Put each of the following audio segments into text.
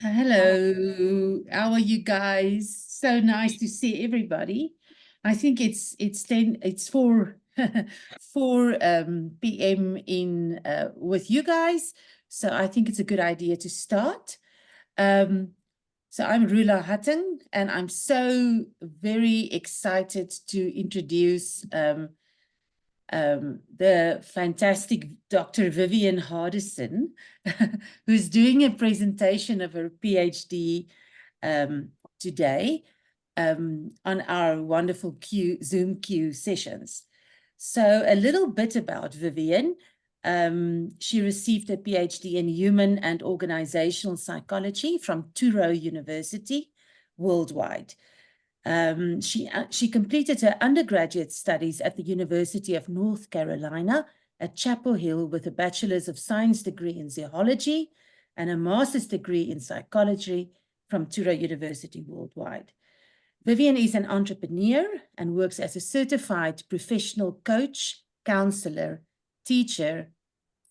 Hello, how are you guys? So nice to see everybody. I think it's 4 4 p.m. in with you guys. So I think it's a good idea to start. So I'm Rula Hutton, and I'm so very excited to introduce the fantastic Dr. Vivian Hardison, who's doing a presentation of her PhD today on our wonderful Zoom Q sessions. So a little bit about Vivian. She received a PhD in Human and Organizational Psychology from Touro University Worldwide. She completed her undergraduate studies at the University of North Carolina at Chapel Hill with a Bachelor of Science degree in Zoology and a master's degree in psychology from Touro University Worldwide. Vivian is an entrepreneur and works as a certified professional coach, counselor, teacher,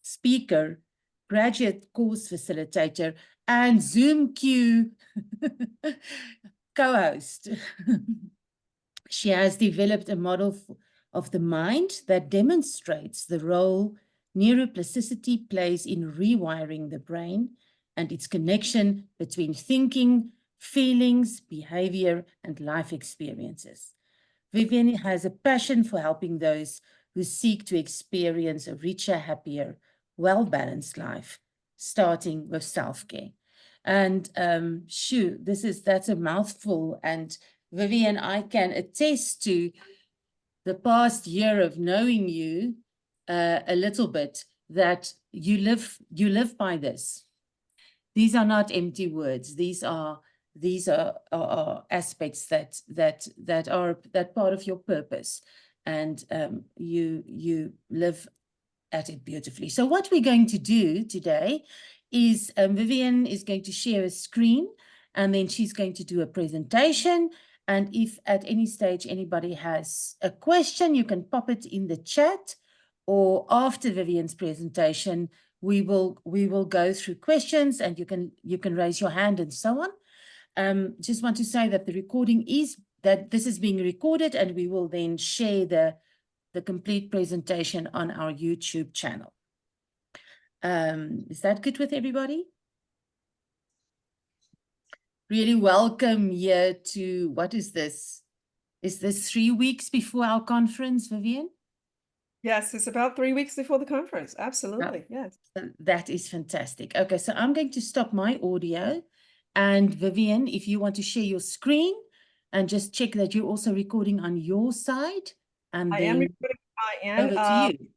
speaker, graduate course facilitator, and Zoom Q co-host. She has developed a model of the mind that demonstrates the role neuroplasticity plays in rewiring the brain and its connection between thinking, feelings, behavior, and life experiences. Vivian has a passion for helping those who seek to experience a richer, happier, well-balanced life, starting with self-care. And that's a mouthful. And Vivian, I can attest to the past year of knowing you a little bit that you live by this. These are not empty words. These are aspects that are part of your purpose, and you live at it beautifully. So what we're going to do today is Vivian is going to share a screen, and then she's going to do a presentation. And if at any stage anybody has a question, you can pop it in the chat, or after Vivian's presentation, we will go through questions, and you can raise your hand and so on. Just want to say that this is being recorded, and we will then share the complete presentation on our YouTube channel. Is that good with everybody? Really welcome here to, what is this? Is this 3 weeks before our conference, Vivian? Yes, it's about 3 weeks before the conference. Absolutely, yes. That is fantastic. Okay, so I'm going to stop my audio. And Vivian, if you want to share your screen and just check that you're also recording on your side. And I then am recording on my end. over to you.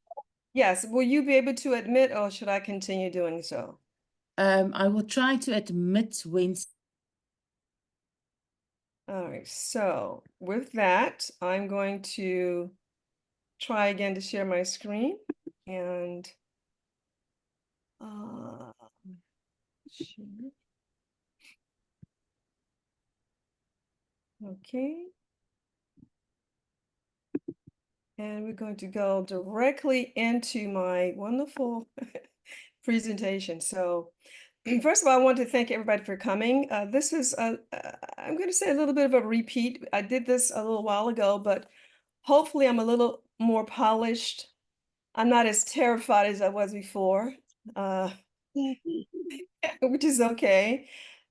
Yes, will you be able to admit, or should I continue doing so? I will try to admit when. All right, so with that, I'm going to try again to share my screen and share. Okay. And we're going to go directly into my wonderful presentation. So first of all, I want to thank everybody for coming. This is, I'm going to say a little bit of a repeat. I did this a little while ago, but hopefully I'm a little more polished. I'm not as terrified as I was before, which is okay.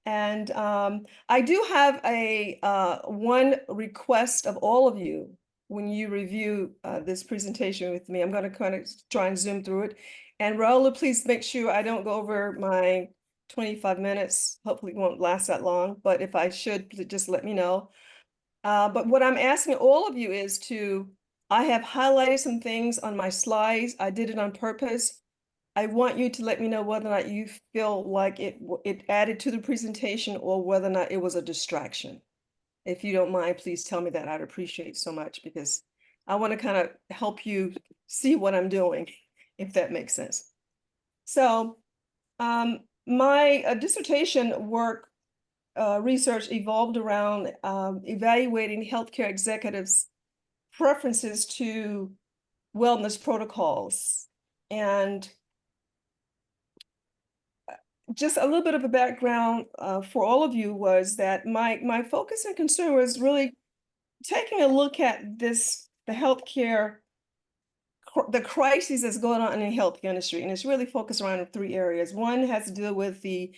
And I do have a one request of all of you when you review this presentation with me. I'm going to kind of try and zoom through it. And Raoula, please make sure I don't go over my 25 minutes. Hopefully it won't last that long, but if I should, just let me know. But what I'm asking all of you is I have highlighted some things on my slides. I did it on purpose. I want you to let me know whether or not you feel like it added to the presentation or whether or not it was a distraction. If you don't mind, please tell me that. I'd appreciate so much, because I want to kind of help you see what I'm doing, if that makes sense. So my dissertation work research evolved around evaluating healthcare executives' preferences to wellness protocols. And just a little bit of a background for all of you was that my focus and concern was really taking a look at the healthcare, the crises that's going on in the healthcare industry, and it's really focused around 3 areas. One has to do with the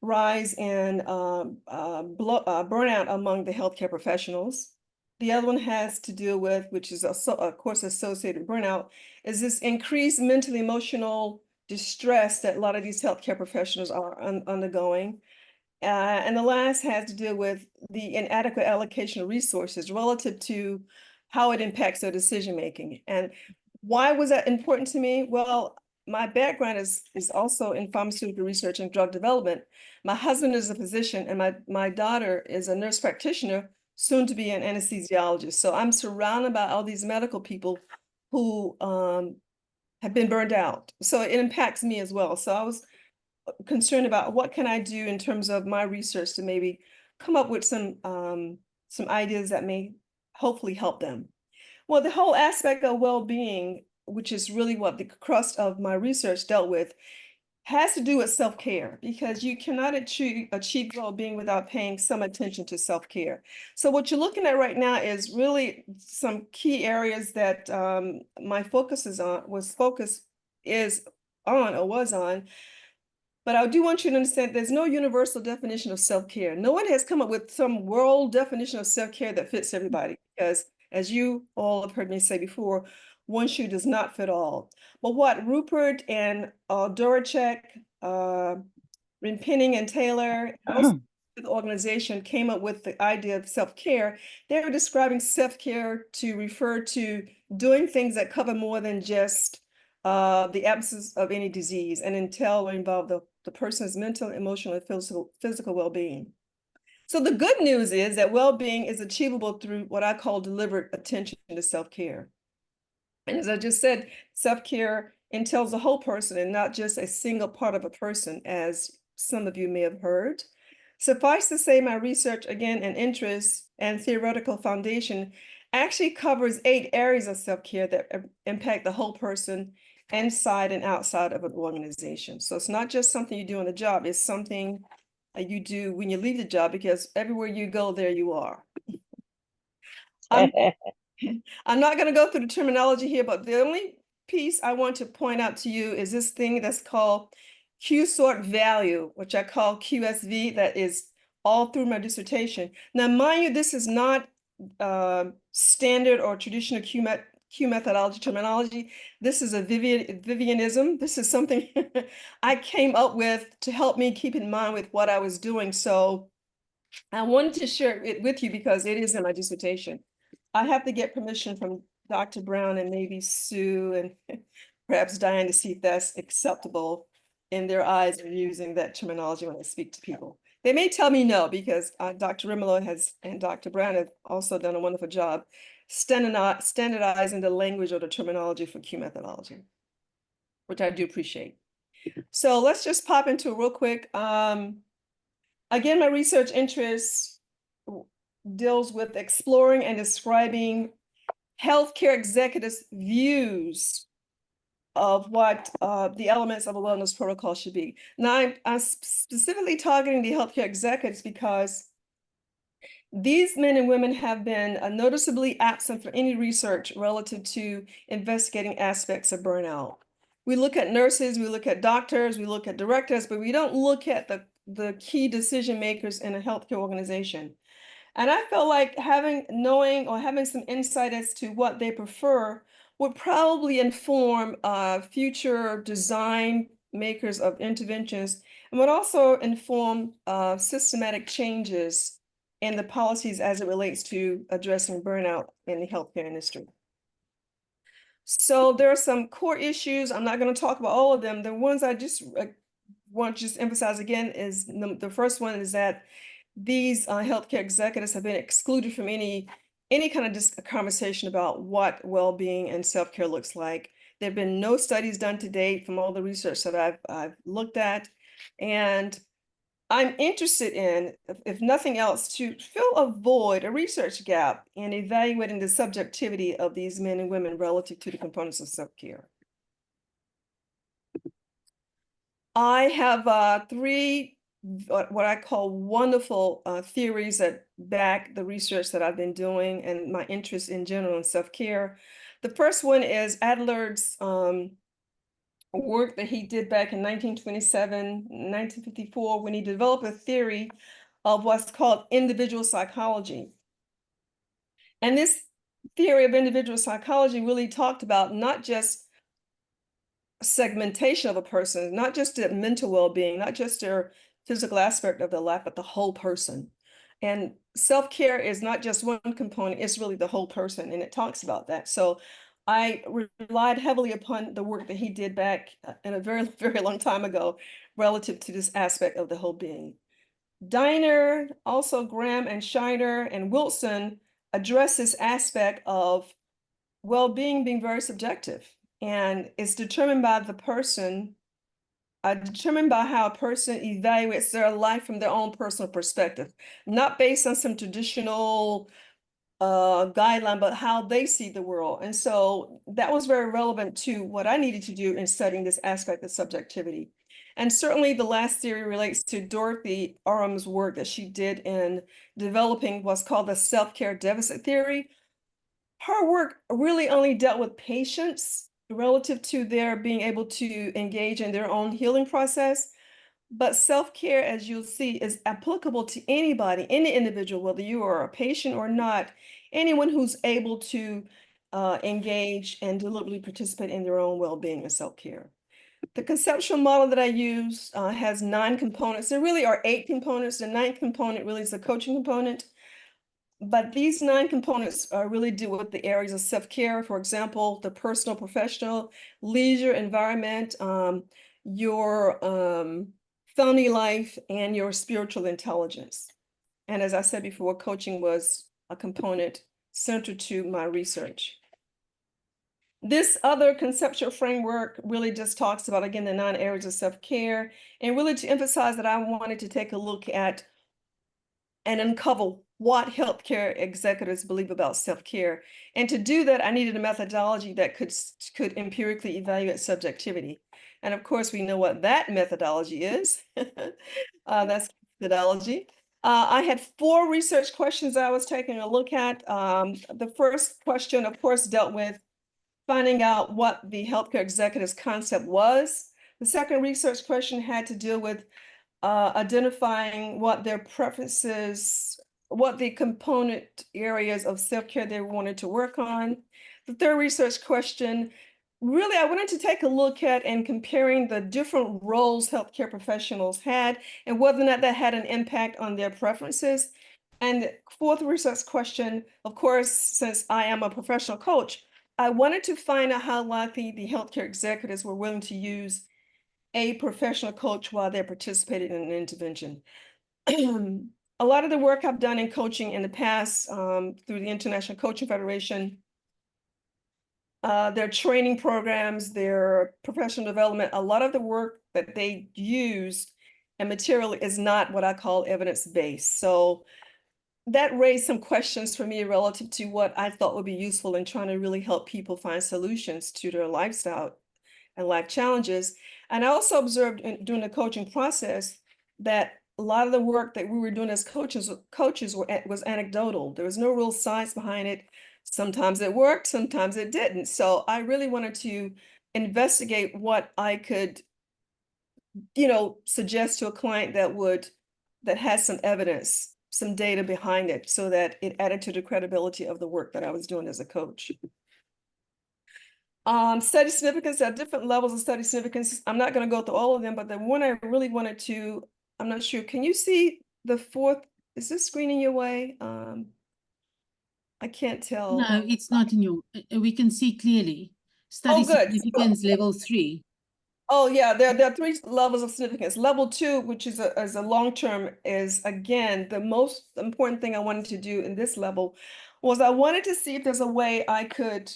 rise in burnout among the healthcare professionals. The other one has to do with, which is also, of course, associated with burnout, is this increased mental emotional distress that a lot of these healthcare professionals are undergoing. And the last has to do with the inadequate allocation of resources relative to how it impacts their decision making. And why was that important to me? Well, my background is also in pharmaceutical research and drug development. My husband is a physician, and my daughter is a nurse practitioner, soon to be an anesthesiologist. So I'm surrounded by all these medical people who have been burned out. So it impacts me as well. So I was concerned about what can I do in terms of my research to maybe come up with some ideas that may hopefully help them. Well, the whole aspect of well-being, which is really what the crust of my research dealt with, has to do with self-care, because you cannot achieve well-being without paying some attention to self-care. So what you're looking at right now is really some key areas that my focus is on, was on. But I do want you to understand there's no universal definition of self-care. No one has come up with some world definition of self-care that fits everybody, because as you all have heard me say before, one shoe does not fit all. But what Rupert and Doracek, Rinpinning and Taylor, and also the organization came up with the idea of self-care, they were describing self-care to refer to doing things that cover more than just the absence of any disease, and entail or involve the person's mental, emotional, and physical well-being. So the good news is that well-being is achievable through what I call deliberate attention to self-care. And as I just said, self-care entails the whole person and not just a single part of a person, as some of you may have heard. Suffice to say, my research, again, and interest and theoretical foundation actually covers 8 areas of self-care that impact the whole person inside and outside of an organization. So it's not just something you do on the job, it's something you do when you leave the job, because everywhere you go, there you are. I'm not going to go through the terminology here, but the only piece I want to point out to you is this thing that's called Q-sort value, which I call QSV, that is all through my dissertation. Now, mind you, this is not standard or traditional Q methodology terminology. This is a Vivianism. This is something I came up with to help me keep in mind with what I was doing. So I wanted to share it with you because it is in my dissertation. I have to get permission from Dr. Brown and maybe Sue and perhaps Diane to see if that's acceptable in their eyes of using that terminology when I speak to people. They may tell me no, because Dr. Rimolo and Dr. Brown have also done a wonderful job standardizing the language or the terminology for Q methodology, which I do appreciate. So let's just pop into it real quick. Again, my research interest deals with exploring and describing healthcare executives' views of what the elements of a wellness protocol should be. Now, I'm specifically targeting the healthcare executives because these men and women have been noticeably absent from any research relative to investigating aspects of burnout. We look at nurses, we look at doctors, we look at directors, but we don't look at the key decision makers in a healthcare organization. And I felt like having some insight as to what they prefer would probably inform future design makers of interventions, and would also inform systematic changes in the policies as it relates to addressing burnout in the healthcare industry. So there are some core issues. I'm not going to talk about all of them. The ones I just want to emphasize again is the first one is that these healthcare executives have been excluded from any kind of conversation about what well-being and self-care looks like. There have been no studies done to date from all the research that I've looked at. And I'm interested in, if nothing else, to fill a void, a research gap in evaluating the subjectivity of these men and women relative to the components of self-care. I have three what I call wonderful theories that back the research that I've been doing and my interest in general in self-care. The first one is Adler's work that he did back in 1927, 1954, when he developed a theory of what's called individual psychology. And this theory of individual psychology really talked about not just segmentation of a person, not just their mental well-being, not just their physical aspect of their life, but the whole person. And self-care is not just one component, it's really the whole person, and it talks about that. So I relied heavily upon the work that he did back in a very, very long time ago relative to this aspect of the whole being. Diner, also Graham and Shiner and Wilson address this aspect of well-being being very subjective, and it's determined by the person, determined by how a person evaluates their life from their own personal perspective, not based on some traditional guideline, but how they see the world. And so that was very relevant to what I needed to do in studying this aspect of subjectivity. And certainly the last theory relates to Dorothy Orum's work that she did in developing what's called the self-care deficit theory. Her work really only dealt with patients relative to their being able to engage in their own healing process. But self-care, as you'll see, is applicable to anybody, any individual, whether you are a patient or not, anyone who's able to engage and deliberately participate in their own well-being and self-care. The conceptual model that I use has 9 components. There really are 8 components. The 9th component really is the coaching component. But these 9 components really deal with the areas of self-care. For example, the personal, professional, leisure, environment, your family life, and your spiritual intelligence. And as I said before, coaching was a component central to my research. This other conceptual framework really just talks about, again, the 9 areas of self-care, and really to emphasize that I wanted to take a look at and uncover what healthcare executives believe about self-care. And to do that, I needed a methodology that could empirically evaluate subjectivity. And of course, we know what that methodology is. That's methodology. I had 4 research questions I was taking a look at. The first question, of course, dealt with finding out what the healthcare executive's concept was. The second research question had to deal with identifying what their preferences, what the component areas of self-care they wanted to work on. The third research question, really, I wanted to take a look at and comparing the different roles healthcare professionals had and whether or not that had an impact on their preferences. And fourth research question, of course, since I am a professional coach, I wanted to find out how likely the healthcare executives were willing to use a professional coach while they're participating in an intervention. A lot of the work I've done in coaching in the past through the International Coaching Federation, their training programs, their professional development, a lot of the work that they use and material is not what I call evidence-based. So that raised some questions for me relative to what I thought would be useful in trying to really help people find solutions to their lifestyle and life challenges. And I also observed during the coaching process that a lot of the work that we were doing as coaches was anecdotal. There was no real science behind it. Sometimes it worked, sometimes it didn't. So I really wanted to investigate what I could, suggest to a client that has some evidence, some data behind it, so that it added to the credibility of the work that I was doing as a coach. Study significance, there are different levels of study significance. I'm not going to go through all of them, but the one I really wanted to, I'm not sure. Can you see the 4th? Is this screening your way? I can't tell. No, it's not in your, we can see clearly. Study Good. significance level 3. Oh yeah, there are 3 levels of significance. Level 2, which is a long-term, is again, the most important thing I wanted to do in this level was I wanted to see if there's a way I could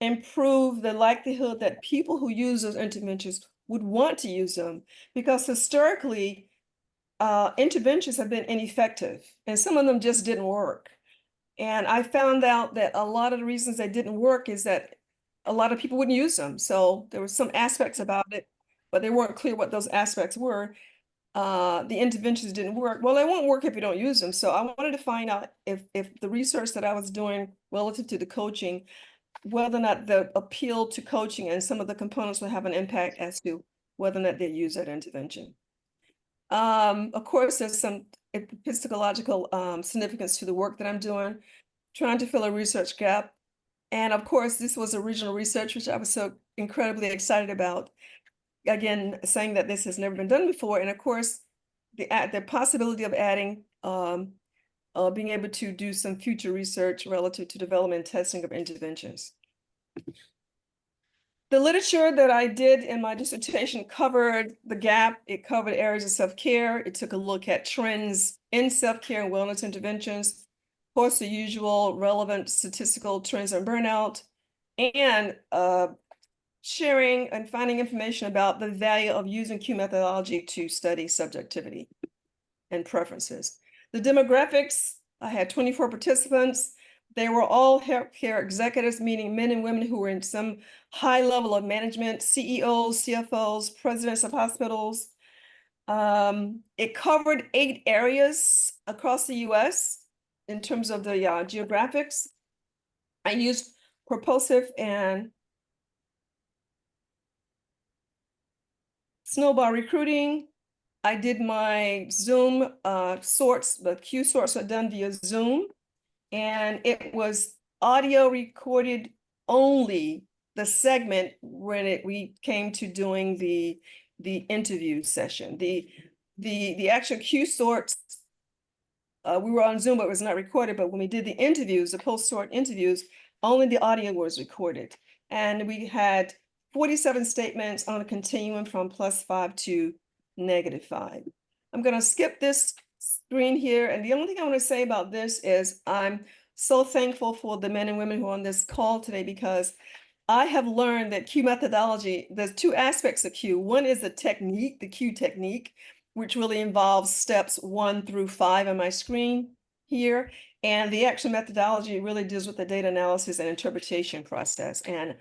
improve the likelihood that people who use those interventions would want to use them, because historically interventions have been ineffective and some of them just didn't work. And I found out that a lot of the reasons they didn't work is that a lot of people wouldn't use them. So there were some aspects about it but they weren't clear what those aspects were. The interventions didn't work. Well, they won't work if you don't use them. So I wanted to find out if the research that I was doing relative to the coaching, whether or not the appeal to coaching and some of the components will have an impact as to whether or not they use that intervention. Of course, there's some epistemological significance to the work that I'm doing, trying to fill a research gap. And of course, this was original research, which I was so incredibly excited about. Again, saying that this has never been done before. And of course, the possibility of adding, being able to do some future research relative to development and testing of interventions. The literature that I did in my dissertation covered the gap. It covered areas of self-care. It took a look at trends in self-care and wellness interventions. Of course, the usual relevant statistical trends on burnout, and sharing and finding information about the value of using Q methodology to study subjectivity and preferences. The demographics, I had 24 participants. They were all healthcare executives, meaning men and women who were in some high level of management, CEOs, CFOs, presidents of hospitals. It covered 8 areas across the US in terms of the geographics. I used purposive and snowball recruiting. I did my Zoom sorts, the Q sorts are done via Zoom, and it was audio recorded only, the segment when we came to doing the interview session. The actual Q sorts, we were on Zoom, but it was not recorded. But when we did the interviews, the post-sort interviews, only the audio was recorded. And we had 47 statements on a continuum from +5 to -5. I'm going to skip this screen here. And the only thing I want to say about this is I'm so thankful for the men and women who are on this call today, because I have learned that Q methodology, there's 2 aspects of Q. One is the technique, the Q technique, which really involves steps 1 through 5 on my screen here. And the actual methodology really deals with the data analysis and interpretation process. And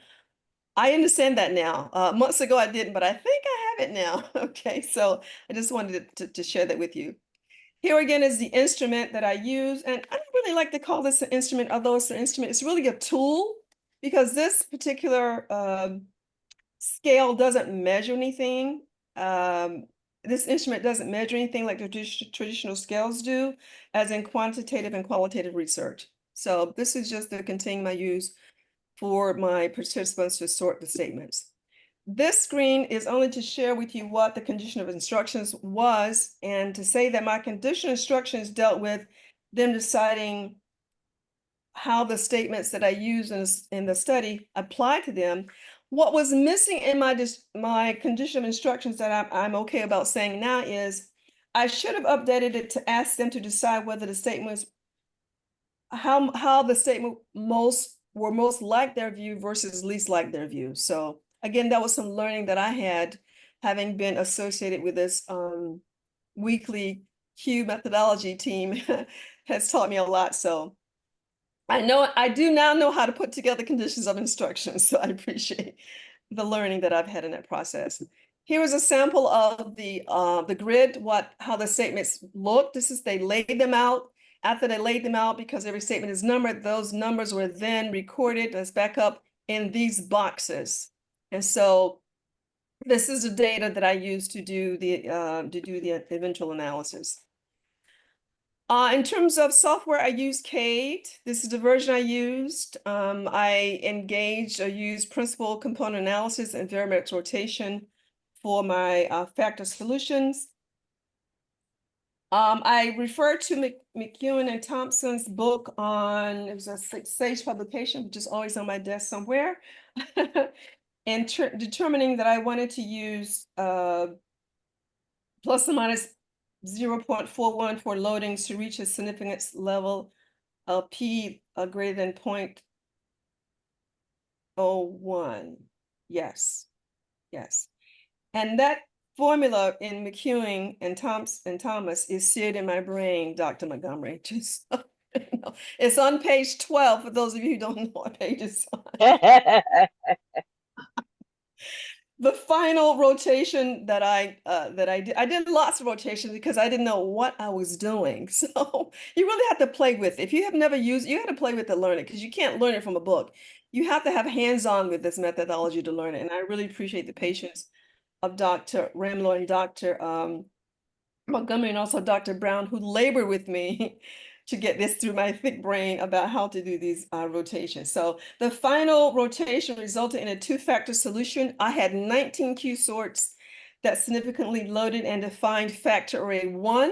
I understand that now. Months ago I didn't, but I think I have it now. Okay, so I just wanted to share that with you. Here again is the instrument that I use. And I don't really like to call this an instrument, although it's an instrument. It's really a tool, because this particular scale doesn't measure anything. This instrument doesn't measure anything like the traditional scales do, as in quantitative and qualitative research. So this is just the continuum I use for my participants to sort the statements. This screen is only to share with you what the condition of instructions was, and to say that my condition instructions dealt with them deciding how the statements that I use in the study apply to them. What was missing in my condition of instructions that I'm okay about saying now is I should have updated it to ask them to decide whether the statement was how the statement were most like their view versus least like their view. So again, that was some learning that I had, having been associated with this weekly Q methodology team has taught me a lot. So I do now know how to put together conditions of instruction. So I appreciate the learning that I've had in that process. Here is a sample of the grid, how the statements look. They laid them out. After they laid them out, because every statement is numbered, those numbers were then recorded. Let's back up in these boxes. And so this is the data that I use to do the eventual analysis. In terms of software, I use Kate. This is the version I used. I used principal component analysis and variametric rotation for my factor solutions. I refer to McEwen and Thompson's book it was a Sage publication, which is always on my desk somewhere, and determining that I wanted to use plus or minus 0.41 for loadings to reach a significance level of P greater than 0.01. Yes. And that formula in McEwen and Thomas is seared in my brain, Dr. Montgomery. Just it's on page 12 for those of you who don't know what page it's on. the final rotation that I did lots of rotations because I didn't know what I was doing. So you really have to play with it. If you have never used, you have to play with it to learn it because you can't learn it from a book. You have to have hands-on with this methodology to learn it. And I really appreciate the patience of Dr. Ramlo and Dr. Montgomery and also Dr. Brown, who labored with me to get this through my thick brain about how to do these rotations. So the final rotation resulted in a two-factor solution. I had 19 Q sorts that significantly loaded and defined factor array 1,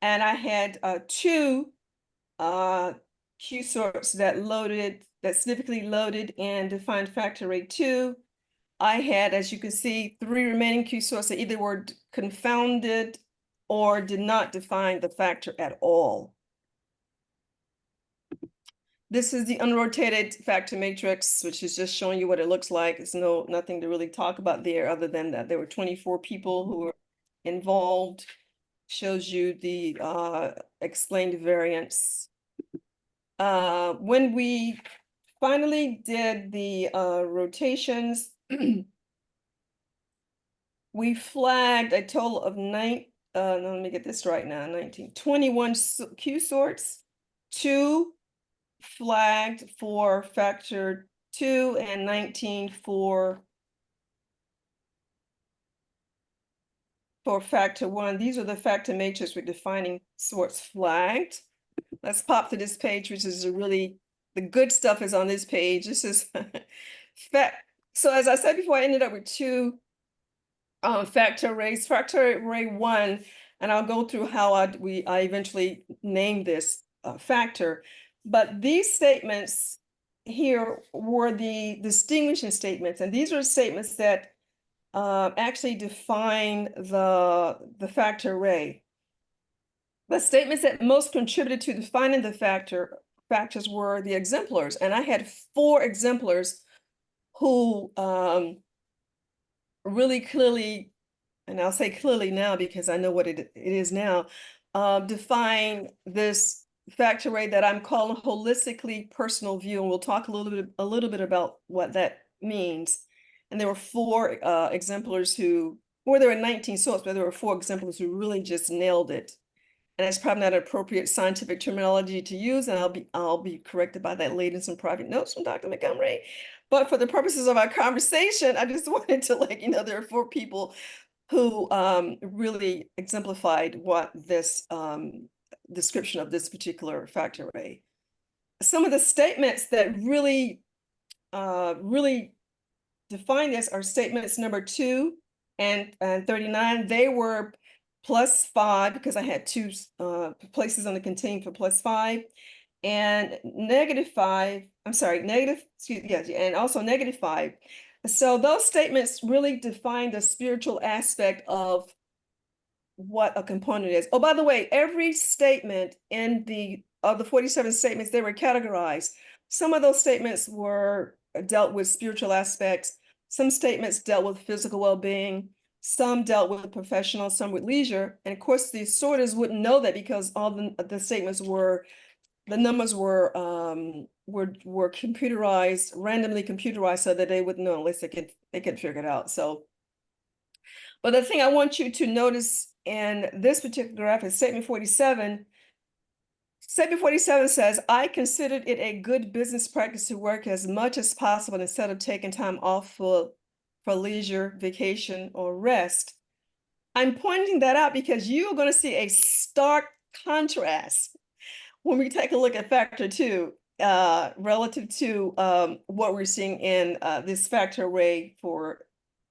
and I had two Q sorts that significantly loaded and defined factor array 2. I had, as you can see, 3 remaining Q sorts that either were confounded or did not define the factor at all. This is the unrotated factor matrix, which is just showing you what it looks like. It's nothing to really talk about there other than that there were 24 people who were involved. Shows you the explained variance. When we finally did the rotations, we flagged a total of no, let me get this right now, 21 Q sorts, 2 flagged for factor 2 and 19 for factor 1. These are the factor matrix with defining sorts flagged. Let's pop to this page, which is the good stuff is on this page. This is so as I said before, I ended up with 2 factor arrays, factor array 1, and I'll go through how I eventually named this factor. But these statements here were the distinguishing statements, and these are statements that actually define the factor array. The statements that most contributed to defining the factors were the exemplars, and I had 4 exemplars who really clearly, and I'll say clearly now because I know what it is now, define this factor array that I'm calling holistically personal view, and we'll talk a little bit about what that means. And there were 4 exemplars who, or there were 19 sorts, but there were 4 exemplars who really just nailed it. And it's probably not appropriate scientific terminology to use, and I'll be corrected by that later in some private notes from Dr. Montgomery. But for the purposes of our conversation, I just wanted to let you know there are 4 people who really exemplified what this description of this particular factor array. Some of the statements that really define this are statements number 2 and 39. They were +5 because I had 2 places on the continuum for +5, and -5. I'm sorry, and also -5. So those statements really define the spiritual aspect of what a component is. Oh, by the way, every statement of the 47 statements, they were categorized. Some of those statements were dealt with spiritual aspects. Some statements dealt with physical well-being. Some dealt with professional, some with leisure. And of course, the sorters wouldn't know that because all the statements the numbers were computerized, randomly computerized, so that they wouldn't know unless they could figure it out. So, but the thing I want you to notice in this particular graph is statement 47. Statement 47 says, I considered it a good business practice to work as much as possible instead of taking time off for leisure, vacation, or rest. I'm pointing that out because you're going to see a stark contrast when we take a look at factor 2 relative to what we're seeing in this factor array for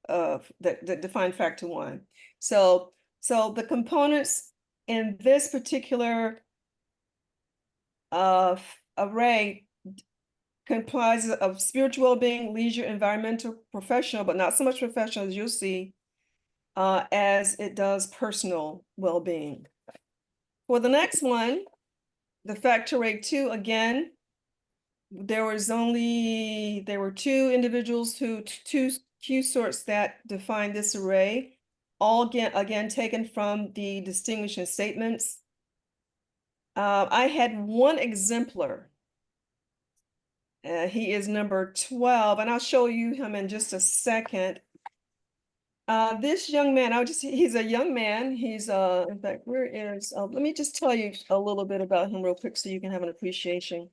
that define factor 1. So the components in this particular array comprises of spiritual well-being, leisure, environmental, professional, but not so much professional as you'll see, as it does personal well-being. For the next one, the factor array 2, again, there were 2 individuals two Q sorts that defined this array, all again taken from the distinguishing statements. I had 1 exemplar. He is number 12, and I'll show you him in just a second. This young man, he's a young man. He's, in fact, let me just tell you a little bit about him real quick so you can have an appreciation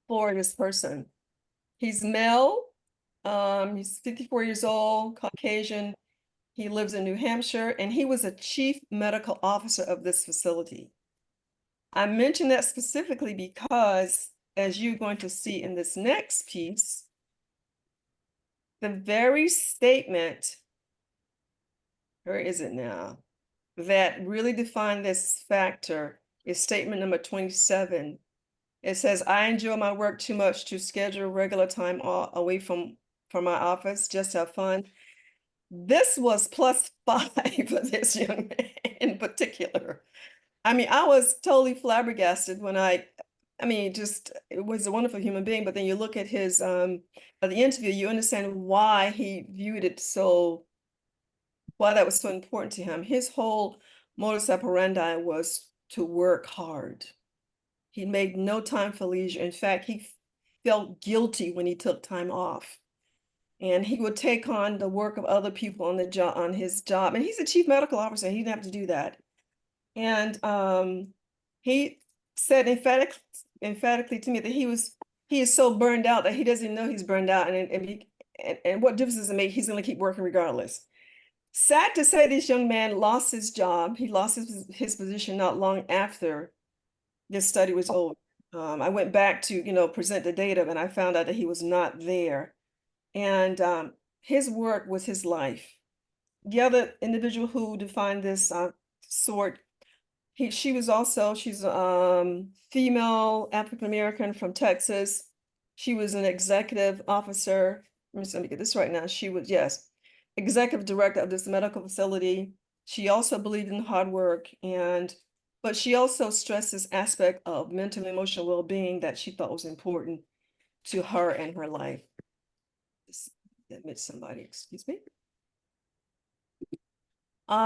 for this person. He's male. He's 54 years old, Caucasian. He lives in New Hampshire, and he was a chief medical officer of this facility. I mention that specifically because, as you're going to see in this next piece, the very statement, where is it now, that really defined this factor is statement number 27. It says, I enjoy my work too much to schedule regular time away from my office, just have fun. This was +5 for this young man in particular. I mean, I was totally flabbergasted when just, it was a wonderful human being, but then you look at his, the interview, you understand why he viewed it why that was so important to him. His whole modus operandi was to work hard. He made no time for leisure. In fact, he felt guilty when he took time off. And he would take on the work of other people on his job. And he's a chief medical officer. He didn't have to do that. And he said emphatically to me that he is so burned out that he doesn't know he's burned out. And what difference does it make? He's going to keep working regardless. Sad to say, this young man lost his job. He lost his position not long after this study was over. I went back to, present the data, and I found out that he was not there. And his work was his life. The other individual who defined this she's female, African-American from Texas. She was an executive officer. Let me get this right now. She was, yes, executive director of this medical facility. She also believed in hard work, but she also stressed this aspect of mental and emotional well-being that she thought was important to her and her life. Just admit somebody, excuse me. As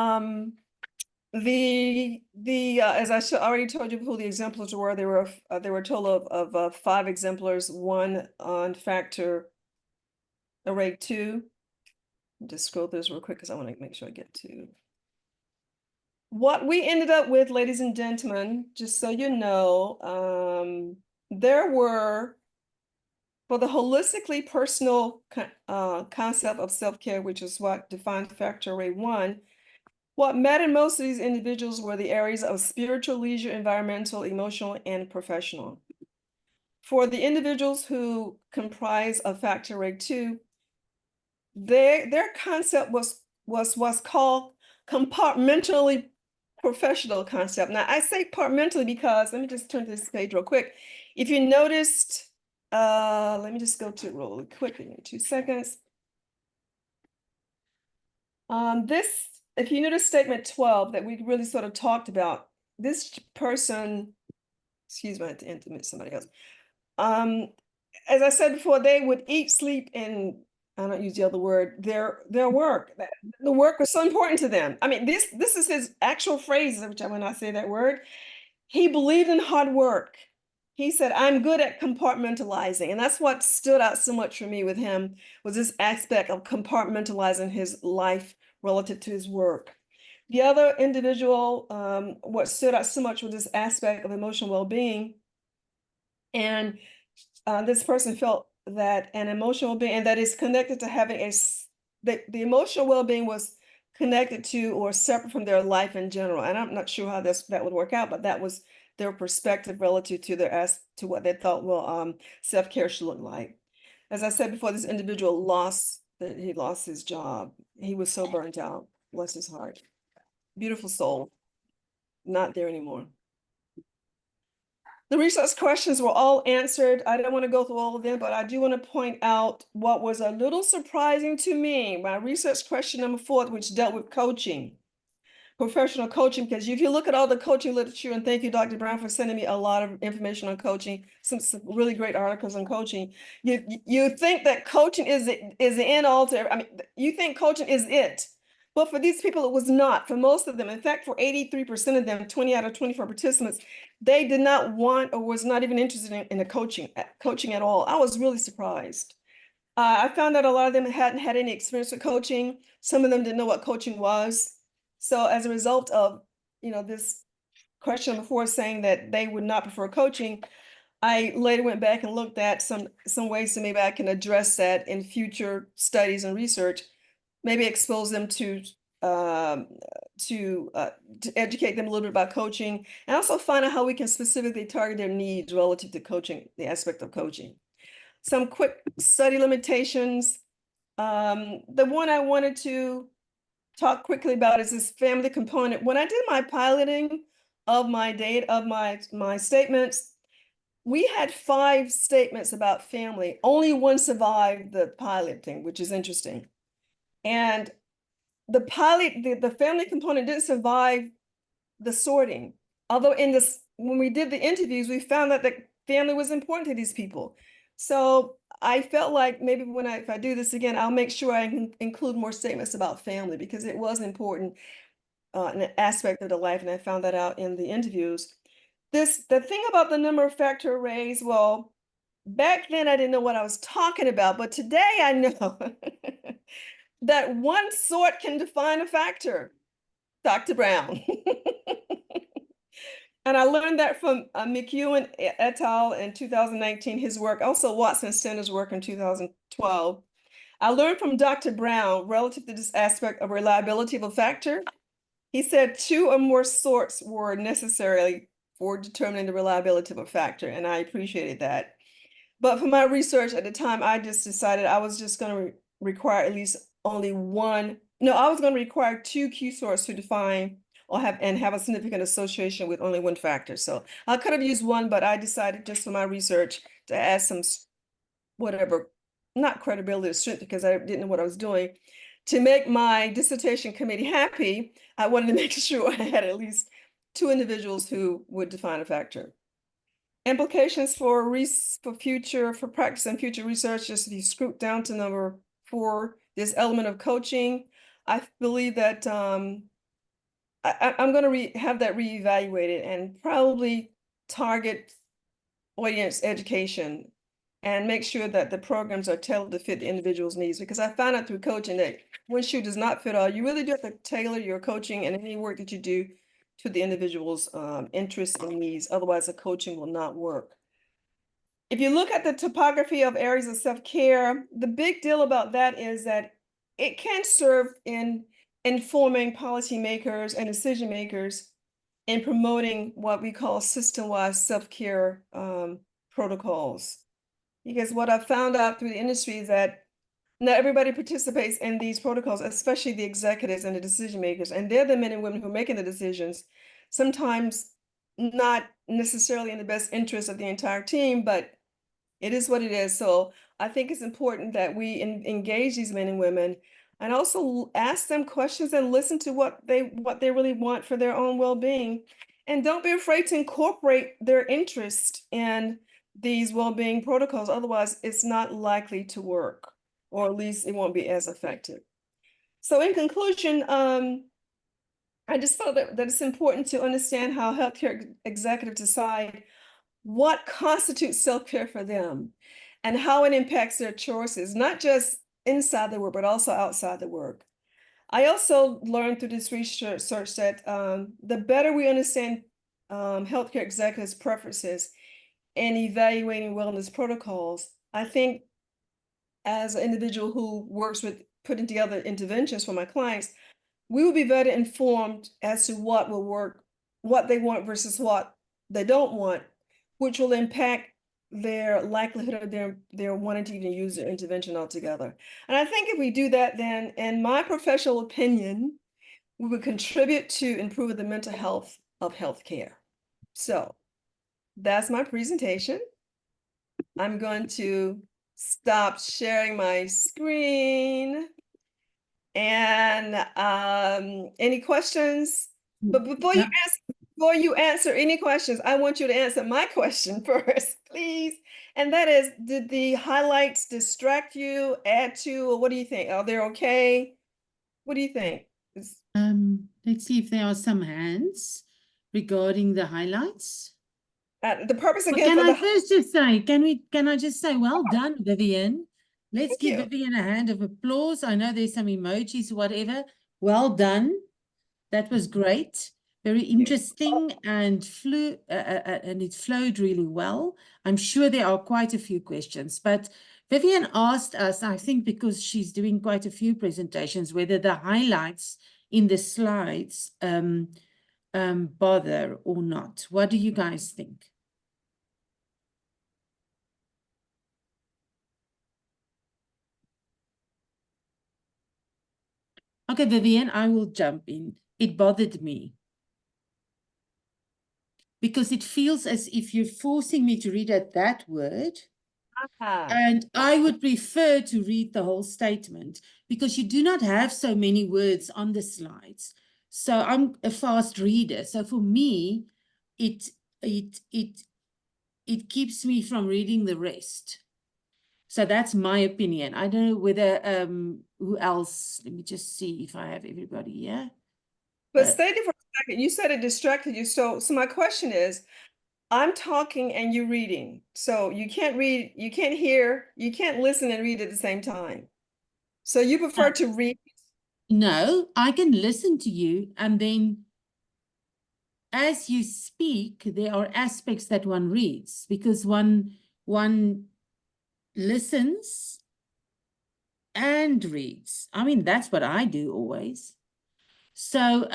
I already told you who the exemplars were, there were a total of 5 exemplars, 1 on factor array 2. Just scroll through this real quick because I want to make sure I get to what we ended up with, ladies and gentlemen. Just so you know, there were, for the holistically personal concept of self-care, which is what defined factor array 1, what mattered most of these individuals were the areas of spiritual, leisure, environmental, emotional, and professional. For the individuals who comprise of factor array 2, their concept was called compartmentally professional concept. Now, I say compartmentally because, let me just turn to this page real quick. If you noticed, let me just go to it really quickly in 2 seconds. If you notice statement 12 that we really sort of talked about, this person, excuse me, I had to intimate somebody else. As I said before, they would eat, sleep, and I don't use the other word, their work. The work was so important to them. I mean, this is his actual phrase, which I will not say that word. He believed in hard work. He said, I'm good at compartmentalizing. And that's what stood out so much for me with him, was this aspect of compartmentalizing his life relative to his work. The other individual, what stood out so much was this aspect of emotional well-being. And this person felt that an emotional being, and that is connected to having the emotional well-being was connected to or separate from their life in general. And I'm not sure how that would work out, but that was their perspective relative to what they thought, self-care should look like. As I said before, this individual lost his job. He was so burnt out, bless his heart. Beautiful soul, not there anymore. The research questions were all answered. I don't want to go through all of them, but I do want to point out what was a little surprising to me. My research question number 4, which dealt with coaching, professional coaching, because if you look at all the coaching literature, and thank you, Dr. Brown, for sending me a lot of information on coaching, some really great articles on coaching. You think that coaching is the end all to, I mean, you think coaching is it. But for these people, it was not. For most of them, in fact, for 83% of them, 20 out of 24 participants, they did not want or was not even interested in the coaching at all. I was really surprised. I found that a lot of them hadn't had any experience with coaching. Some of them didn't know what coaching was. So as a result of, this question before saying that they would not prefer coaching, I later went back and looked at some ways that maybe I can address that in future studies and research, maybe expose them to educate them a little bit about coaching, and also find out how we can specifically target their needs relative to coaching, the aspect of coaching. Some quick study limitations. The one I wanted to talk quickly about is this family component. When I did my piloting of my statements, we had 5 statements about family. Only one survived the pilot thing, which is interesting. And the family component didn't survive the sorting. Although when we did the interviews, we found that the family was important to these people. So I felt like maybe if I do this again, I'll make sure I can include more statements about family, because it was important, an aspect of the life, and I found that out in the interviews. The thing about the number factor arrays, well, back then I didn't know what I was talking about, but today I know that one sort can define a factor, Dr. Brown. And I learned that from McEwen et al. In 2019, his work, also Watson Center's work in 2012. I learned from Dr. Brown relative to this aspect of reliability of a factor. He said 2 or more sorts were necessary for determining the reliability of a factor, and I appreciated that. But for my research at the time, I just decided I was just going to require at least only one. No, I was going to require 2 Q sorts to define or have a significant association with only one factor. So I could have used one, but I decided just for my research to add some, whatever, not credibility or strength, because I didn't know what I was doing. To make my dissertation committee happy, I wanted to make sure I had at least 2 individuals who would define a factor. Implications for practice and future research, just if you scoot down to number 4, this element of coaching. I believe that I'm going to have that reevaluated and probably target audience education and make sure that the programs are tailored to fit the individual's needs. Because I found out through coaching that one shoe does not fit all. You really do have to tailor your coaching and any work that you do to the individual's interests and needs. Otherwise, the coaching will not work. If you look at the topography of areas of self-care, the big deal about that is that it can serve in informing policymakers and decision makers in promoting what we call system-wide self-care protocols. Because what I've found out through the industry is that not everybody participates in these protocols, especially the executives and the decision makers. And they're the men and women who are making the decisions, sometimes not necessarily in the best interest of the entire team, but it is what it is. So I think it's important that we engage these men and women and also ask them questions and listen to what they really want for their own well-being. And don't be afraid to incorporate their interest in these well-being protocols. Otherwise, it's not likely to work, or at least it won't be as effective. So in conclusion, I just felt that it's important to understand how healthcare executives decide what constitutes self-care for them and how it impacts their choices, not just inside the work, but also outside the work. I also learned through this research that the better we understand healthcare executives' preferences in evaluating wellness protocols, I think as an individual who works with putting together interventions for my clients, we will be better informed as to what will work, what they want versus what they don't want, which will impact their likelihood of their wanting to even use their intervention altogether. And I think if we do that, then in my professional opinion, we would contribute to improving the mental health of healthcare. So that's my presentation. I'm going to stop sharing my screen. And any questions? But before you answer any questions, I want you to answer my question first, please. And that is, did the highlights distract you, add to, or what do you think? Are they okay? What do you think? Let's see if there are some hands regarding the highlights. The purpose again Can I first just say, can I just say, well done, Vivian. Let's Thank give you. Vivian a hand of applause. I know there's some emojis, whatever. Well done. That was great. Very interesting and and it flowed really well. I'm sure there are quite a few questions, but Vivian asked us, I think because she's doing quite a few presentations, whether the highlights in the slides bother or not. What do you guys think? Okay, Vivian, I will jump in. It bothered me because it feels as if you're forcing me to read out that word. And I would prefer to read the whole statement because you do not have so many words on the slides. So I'm a fast reader. So for me, it keeps me from reading the rest. So that's my opinion. I don't know whether who else. Let me just see if I have everybody here. But stay there for a second. You said it distracted you. So my question is, I'm talking and you're reading. So you can't read, you can't hear, you can't listen and read at the same time. So you prefer to read? No, I can listen to you, and then as you speak, there are aspects that one reads because one listens and reads. I mean, that's what I do always. So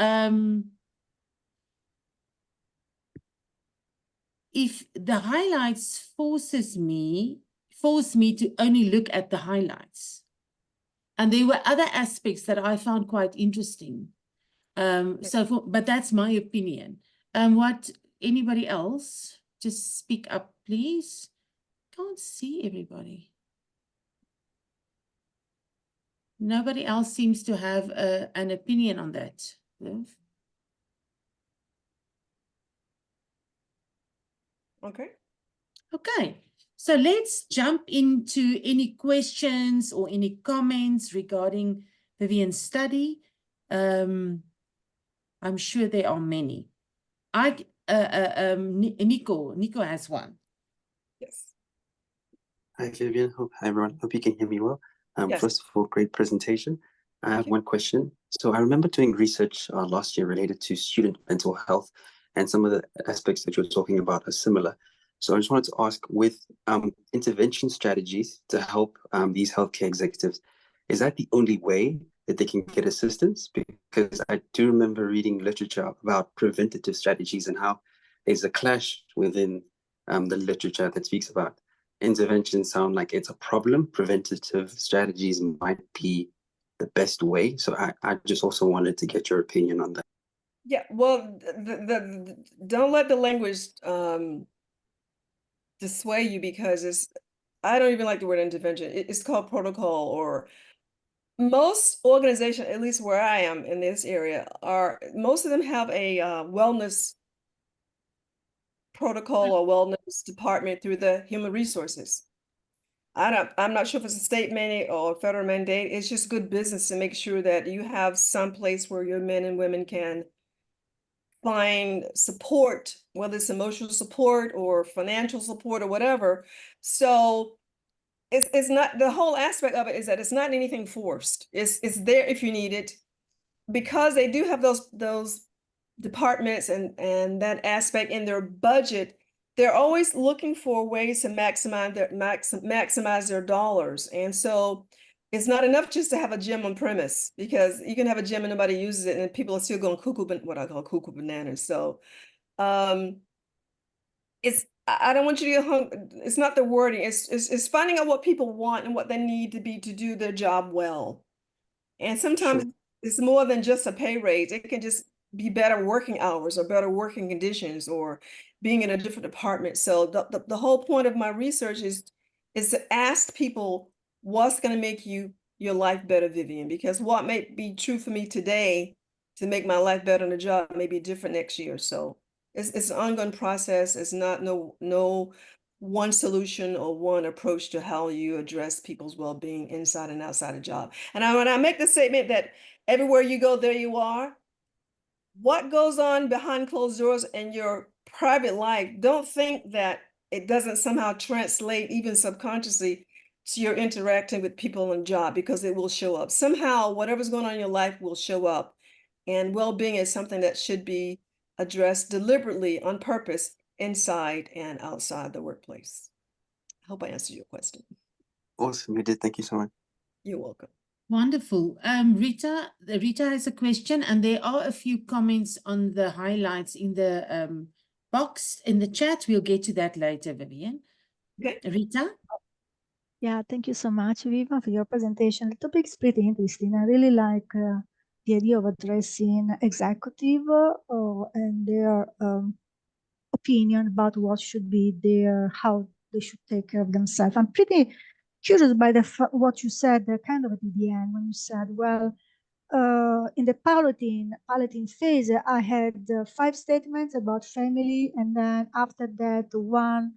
if the highlights force me to only look at the highlights. And there were other aspects that I found quite interesting. But that's my opinion. What anybody else? Just speak up, please. Can't see everybody. Nobody else seems to have an opinion on that. Liv? Okay. Okay, so let's jump into any questions or any comments regarding Vivian's study. I'm sure there are many. Nico has one. Yes. Hi, Vivian. Hi, everyone. Hope you can hear me well. Yes. First of all, great presentation. I have one question. So I remember doing research last year related to student mental health, and some of the aspects that you're talking about are similar. So I just wanted to ask, with intervention strategies to help these healthcare executives, is that the only way that they can get assistance? Because I do remember reading literature about preventative strategies and how there's a clash within the literature that speaks about interventions sound like it's a problem. Preventative strategies might be the best way. So I just also wanted to get your opinion on that. Yeah, well, don't let the language dissuade you, because I don't even like the word intervention. It's called protocol, or most organizations, at least where I am in this area, most of them have a wellness protocol or wellness department through the human resources. I'm not sure if it's a state mandate or a federal mandate. It's just good business to make sure that you have some place where your men and women can find support, whether it's emotional support or financial support or whatever. So it's not, the whole aspect of it is that it's not anything forced. It's there if you need it, because they do have those departments and that aspect in their budget. They're always looking for ways to maximize their dollars. And so it's not enough just to have a gym on premise, because you can have a gym and nobody uses it and people are still going cuckoo, what I call cuckoo bananas. So I don't want you to get hung. It's not the wording. It's finding out what people want and what they need to be to do their job well. And sometimes it's more than just a pay raise. It can just be better working hours or better working conditions or being in a different department. So the whole point of my research is to ask people, what's going to make your life better, Vivian? Because what may be true for me today to make my life better in a job may be different next year. So it's an ongoing process. It's not no one solution or one approach to how you address people's well-being inside and outside a job. And when I make the statement that everywhere you go, there you are, what goes on behind closed doors in your private life, don't think that it doesn't somehow translate even subconsciously you're interacting with people on the job, because it will show up. Somehow, whatever's going on in your life will show up. And well-being is something that should be addressed deliberately on purpose inside and outside the workplace. I hope I answered your question. Awesome, you did. Thank you so much. You're welcome. Wonderful. Rita has a question, and there are a few comments on the highlights in the box in the chat. We'll get to that later, Vivian. Okay. Rita? Yeah, thank you so much, Vivian, for your presentation. The topic is pretty interesting. I really like the idea of addressing executive and their opinion about what should be their, how they should take care of themselves. I'm pretty curious by what you said kind of at the end, when you said, well, in the piloting phase, I had 5 statements about family, and then after that, 1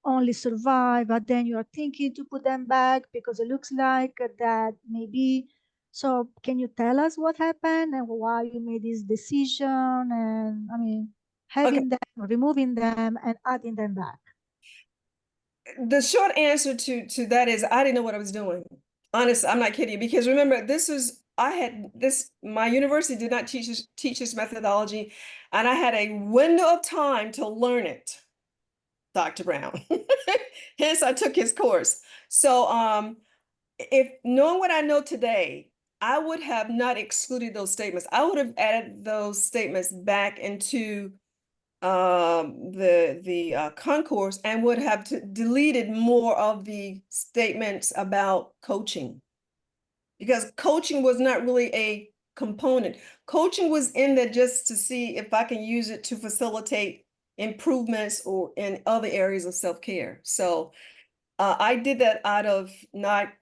only survive, but then you are thinking to put them back because it looks like that maybe. So can you tell us what happened and why you made this decision? And I mean, having them, removing them, and adding them back. The short answer to that is I didn't know what I was doing. Honestly, I'm not kidding you, because remember, my university did not teach this methodology, and I had a window of time to learn it, Dr. Brown. Hence, I took his course. So if knowing what I know today, I would have not excluded those statements. I would have added those statements back into the concourse, and would have deleted more of the statements about coaching, because coaching was not really a component. Coaching was in there just to see if I can use it to facilitate improvements or in other areas of self-care. So I did that out of not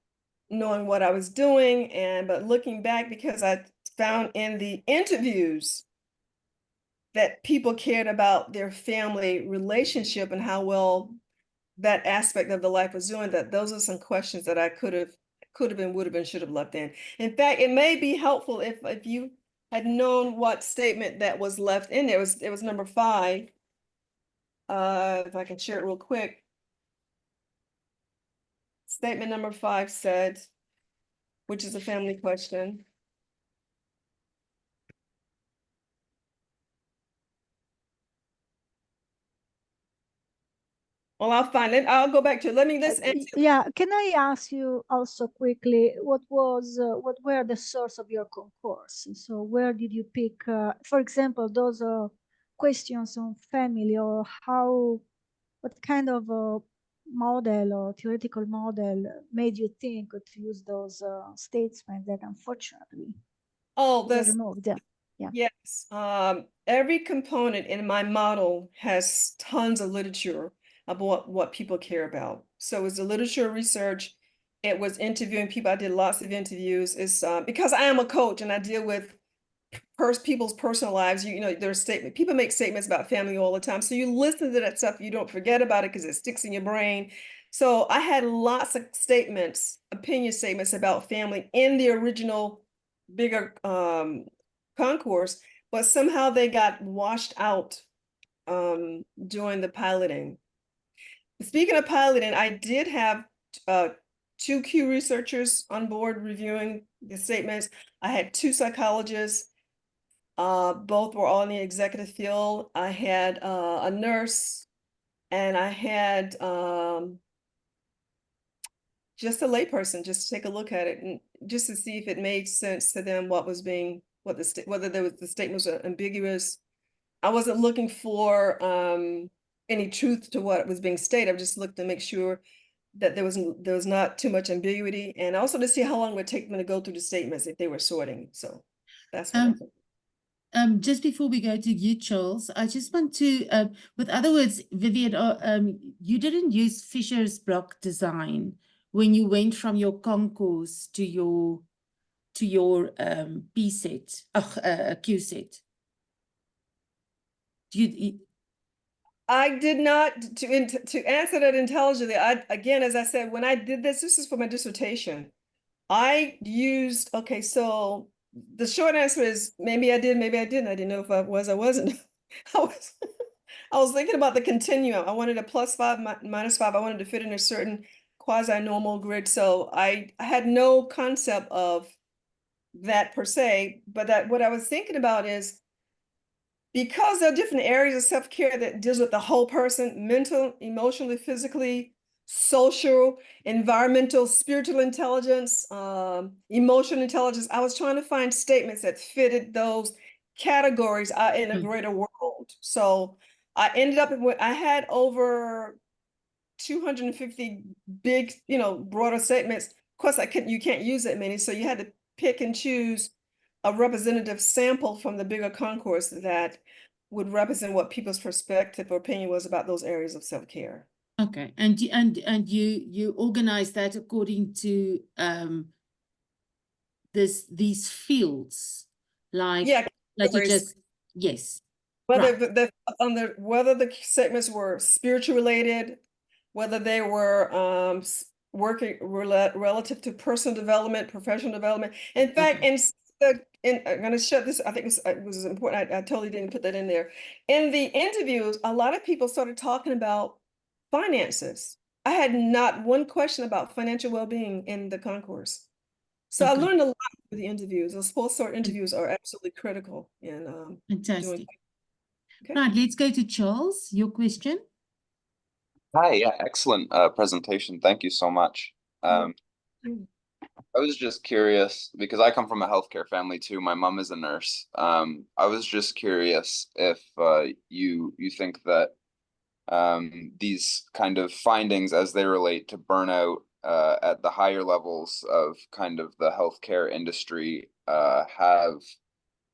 knowing what I was doing, but looking back, because I found in the interviews that people cared about their family relationship and how well that aspect of the life was doing, that those are some questions that I could have been, would have been, should have left in. In fact, it may be helpful if you had known what statement that was left in there. It was number 5. If I can share it real quick. Statement number 5 said, which is a family question. Well, I'll find it. I'll go back to it. Let's answer. Yeah, can I ask you also quickly, what were the source of your concourse? So where did you pick, for example, those questions on family, or what kind of model or theoretical model made you think to use those statements that unfortunately were removed? Yeah. Yes. Every component in my model has tons of literature about what people care about. So it was the literature research. It was interviewing people. I did lots of interviews. It's because I am a coach and I deal with people's personal lives. You know, there's people make statements about family all the time. So you listen to that stuff, you don't forget about it because it sticks in your brain. So I had lots of statements, opinion statements about family in the original bigger concourse, but somehow they got washed out during the piloting. Speaking of piloting, I did have 2 Q researchers on board reviewing the statements. I had 2 psychologists. Both were all in the executive field. I had a nurse, and I had just a layperson, just to take a look at it and just to see if it made sense to them, whether the statement was ambiguous. I wasn't looking for any truth to what was being stated. I just looked to make sure that there was not too much ambiguity, and also to see how long it would take them to go through the statements if they were sorting. So that's what I think. Just before we go to you, Charles, I just want to, with other words, Vivian, you didn't use Fisher's block design when you went from your concourse to your P set, Q set. I did not, to answer that intelligently. Again, as I said, when I did this is for my dissertation. I used, okay, so the short answer is maybe I did, maybe I didn't. I didn't know if I wasn't. I was thinking about the continuum. I wanted a +5, -5. I wanted to fit in a certain quasi-normal grid. So I had no concept of that per se, but what I was thinking about is, because there are different areas of self-care that deals with the whole person, mental, emotionally, physically, social, environmental, spiritual intelligence, emotional intelligence. I was trying to find statements that fitted those categories in a greater world. So I ended up I had over 250 big, broader statements. Of course, you can't use that many, so you had to pick and choose a representative sample from the bigger concourse that would represent what people's perspective or opinion was about those areas of self-care. Okay, and you organize that according to these fields, like Yeah, you categories. just yes. Whether Right. whether the statements were spiritual related, whether they were working relative to personal development, professional development. In fact, I'm going to share this. I think it was important. I totally didn't put that in there. In the interviews, a lot of people started talking about finances. I had not one question about financial well-being in the concourse. So I learned a lot through the interviews. Those post-sort interviews are absolutely critical in Fantastic. Okay. Right, let's go to Charles. Your question. Hi, yeah, excellent presentation. Thank you so much. I was just curious because I come from a healthcare family too. My mom is a nurse. I was just curious if you think that these kind of findings as they relate to burnout at the higher levels of kind of the healthcare industry have,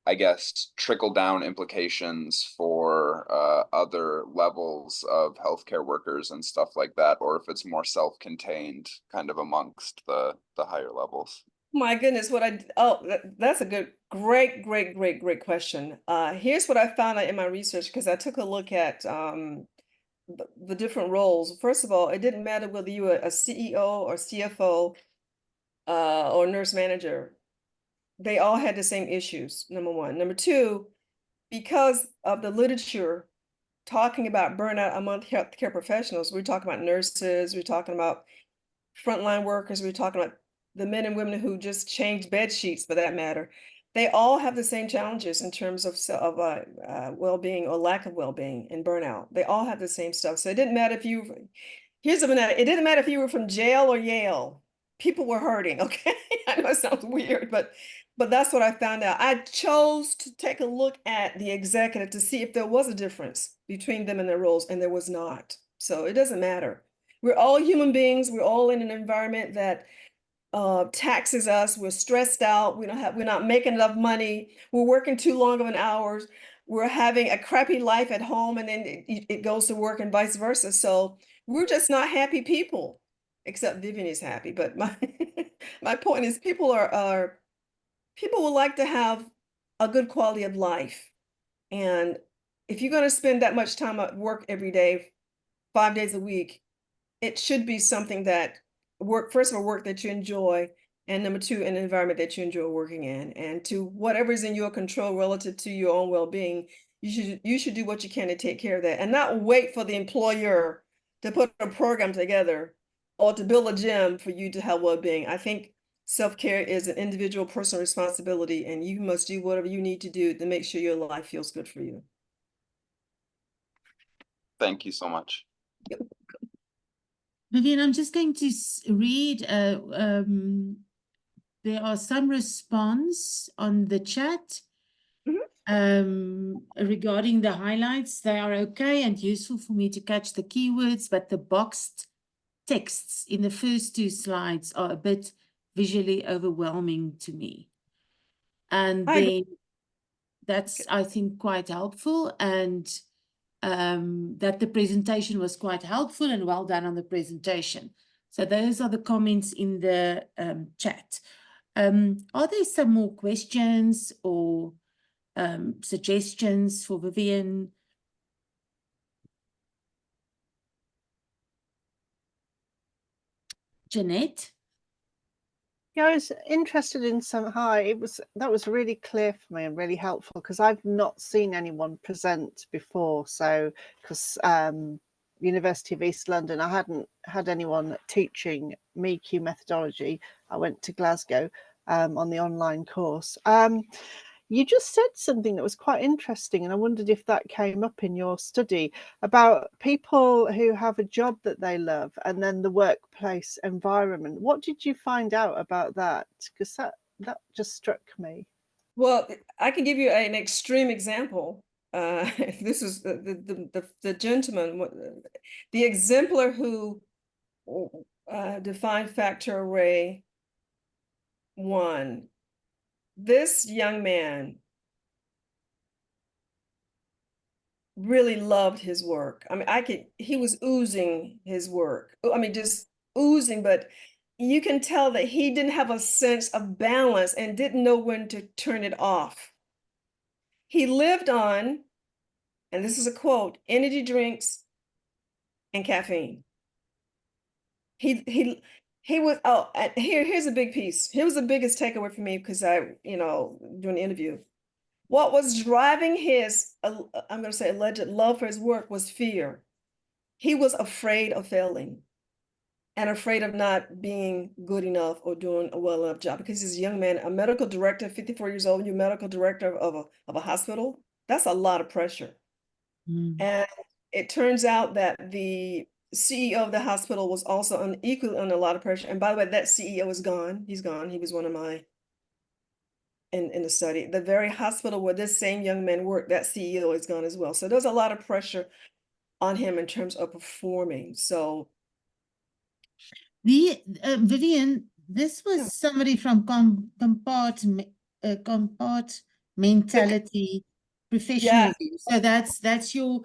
I guess, trickle-down implications for other levels of healthcare workers and stuff like that, or if it's more self-contained kind of amongst the higher levels. My goodness, that's a great question. Here's what I found out in my research, because I took a look at the different roles. First of all, it didn't matter whether you were a CEO or CFO or nurse manager. They all had the same issues, number one. Number two, because of the literature talking about burnout among healthcare professionals, we're talking about nurses, we're talking about frontline workers, we're talking about the men and women who just change bed sheets for that matter. They all have the same challenges in terms of well-being or lack of well-being and burnout. They all have the same stuff. So it didn't matter if it didn't matter if you were from jail or Yale. People were hurting, okay? I know it sounds weird, but that's what I found out. I chose to take a look at the executive to see if there was a difference between them and their roles, and there was not. So it doesn't matter. We're all human beings. We're all in an environment that taxes us. We're stressed out. We're not making enough money. We're working too long of an hours. We're having a crappy life at home, and then it goes to work and vice versa. So we're just not happy people, except Vivian is happy. But my point is, people would like to have a good quality of life. And if you're going to spend that much time at work every day, 5 days a week, it should be something that first of all, work that you enjoy, and number two, an environment that you enjoy working in, and to whatever is in your control relative to your own well-being, you should do what you can to take care of that, and not wait for the employer to put a program together or to build a gym for you to have well-being. I think self-care is an individual personal responsibility, and you must do whatever you need to do to make sure your life feels good for you. Thank you so much. Vivian, I'm just going to read. There are some response on the chat regarding the highlights. They are okay and useful for me to catch the keywords, but the boxed texts in the first two slides are a bit visually overwhelming to me. And then that's, I think, quite helpful, and that the presentation was quite helpful and well done on the presentation. So those are the comments in the chat. Are there some more questions or suggestions for Vivian? Jeanette? Yeah, I was interested in that was really clear for me and really helpful, because I've not seen anyone present before. So, because University of East London. I hadn't had anyone teaching me Q methodology. I went to Glasgow on the online course. You just said something that was quite interesting, and I wondered if that came up in your study about people who have a job that they love and then the workplace environment. What did you find out about that? Because that just struck me. Well, I can give you an extreme example. This is the gentleman, the exemplar who defined factor array 1. This young man really loved his work. I mean, he was oozing his work. I mean, just oozing, but you can tell that he didn't have a sense of balance and didn't know when to turn it off. He lived on, and this is a quote, energy drinks and caffeine. He was, oh, here's a big piece. Here was the biggest takeaway for me, because during the interview, what was driving his, I'm going to say alleged love for his work was fear. He was afraid of failing and afraid of not being good enough or doing a well enough job, because he's a young man, a medical director, 54 years old, you're medical director of a hospital. That's a lot of pressure. And it turns out that the CEO of the hospital was also equally under a lot of pressure. And by the way, that CEO is gone. He's gone. He was one of my, in the study. The very hospital where this same young man worked, that CEO is gone as well. So there's a lot of pressure on him in terms of performing. So Vivian, this was somebody from compartmentality professional view. So that's your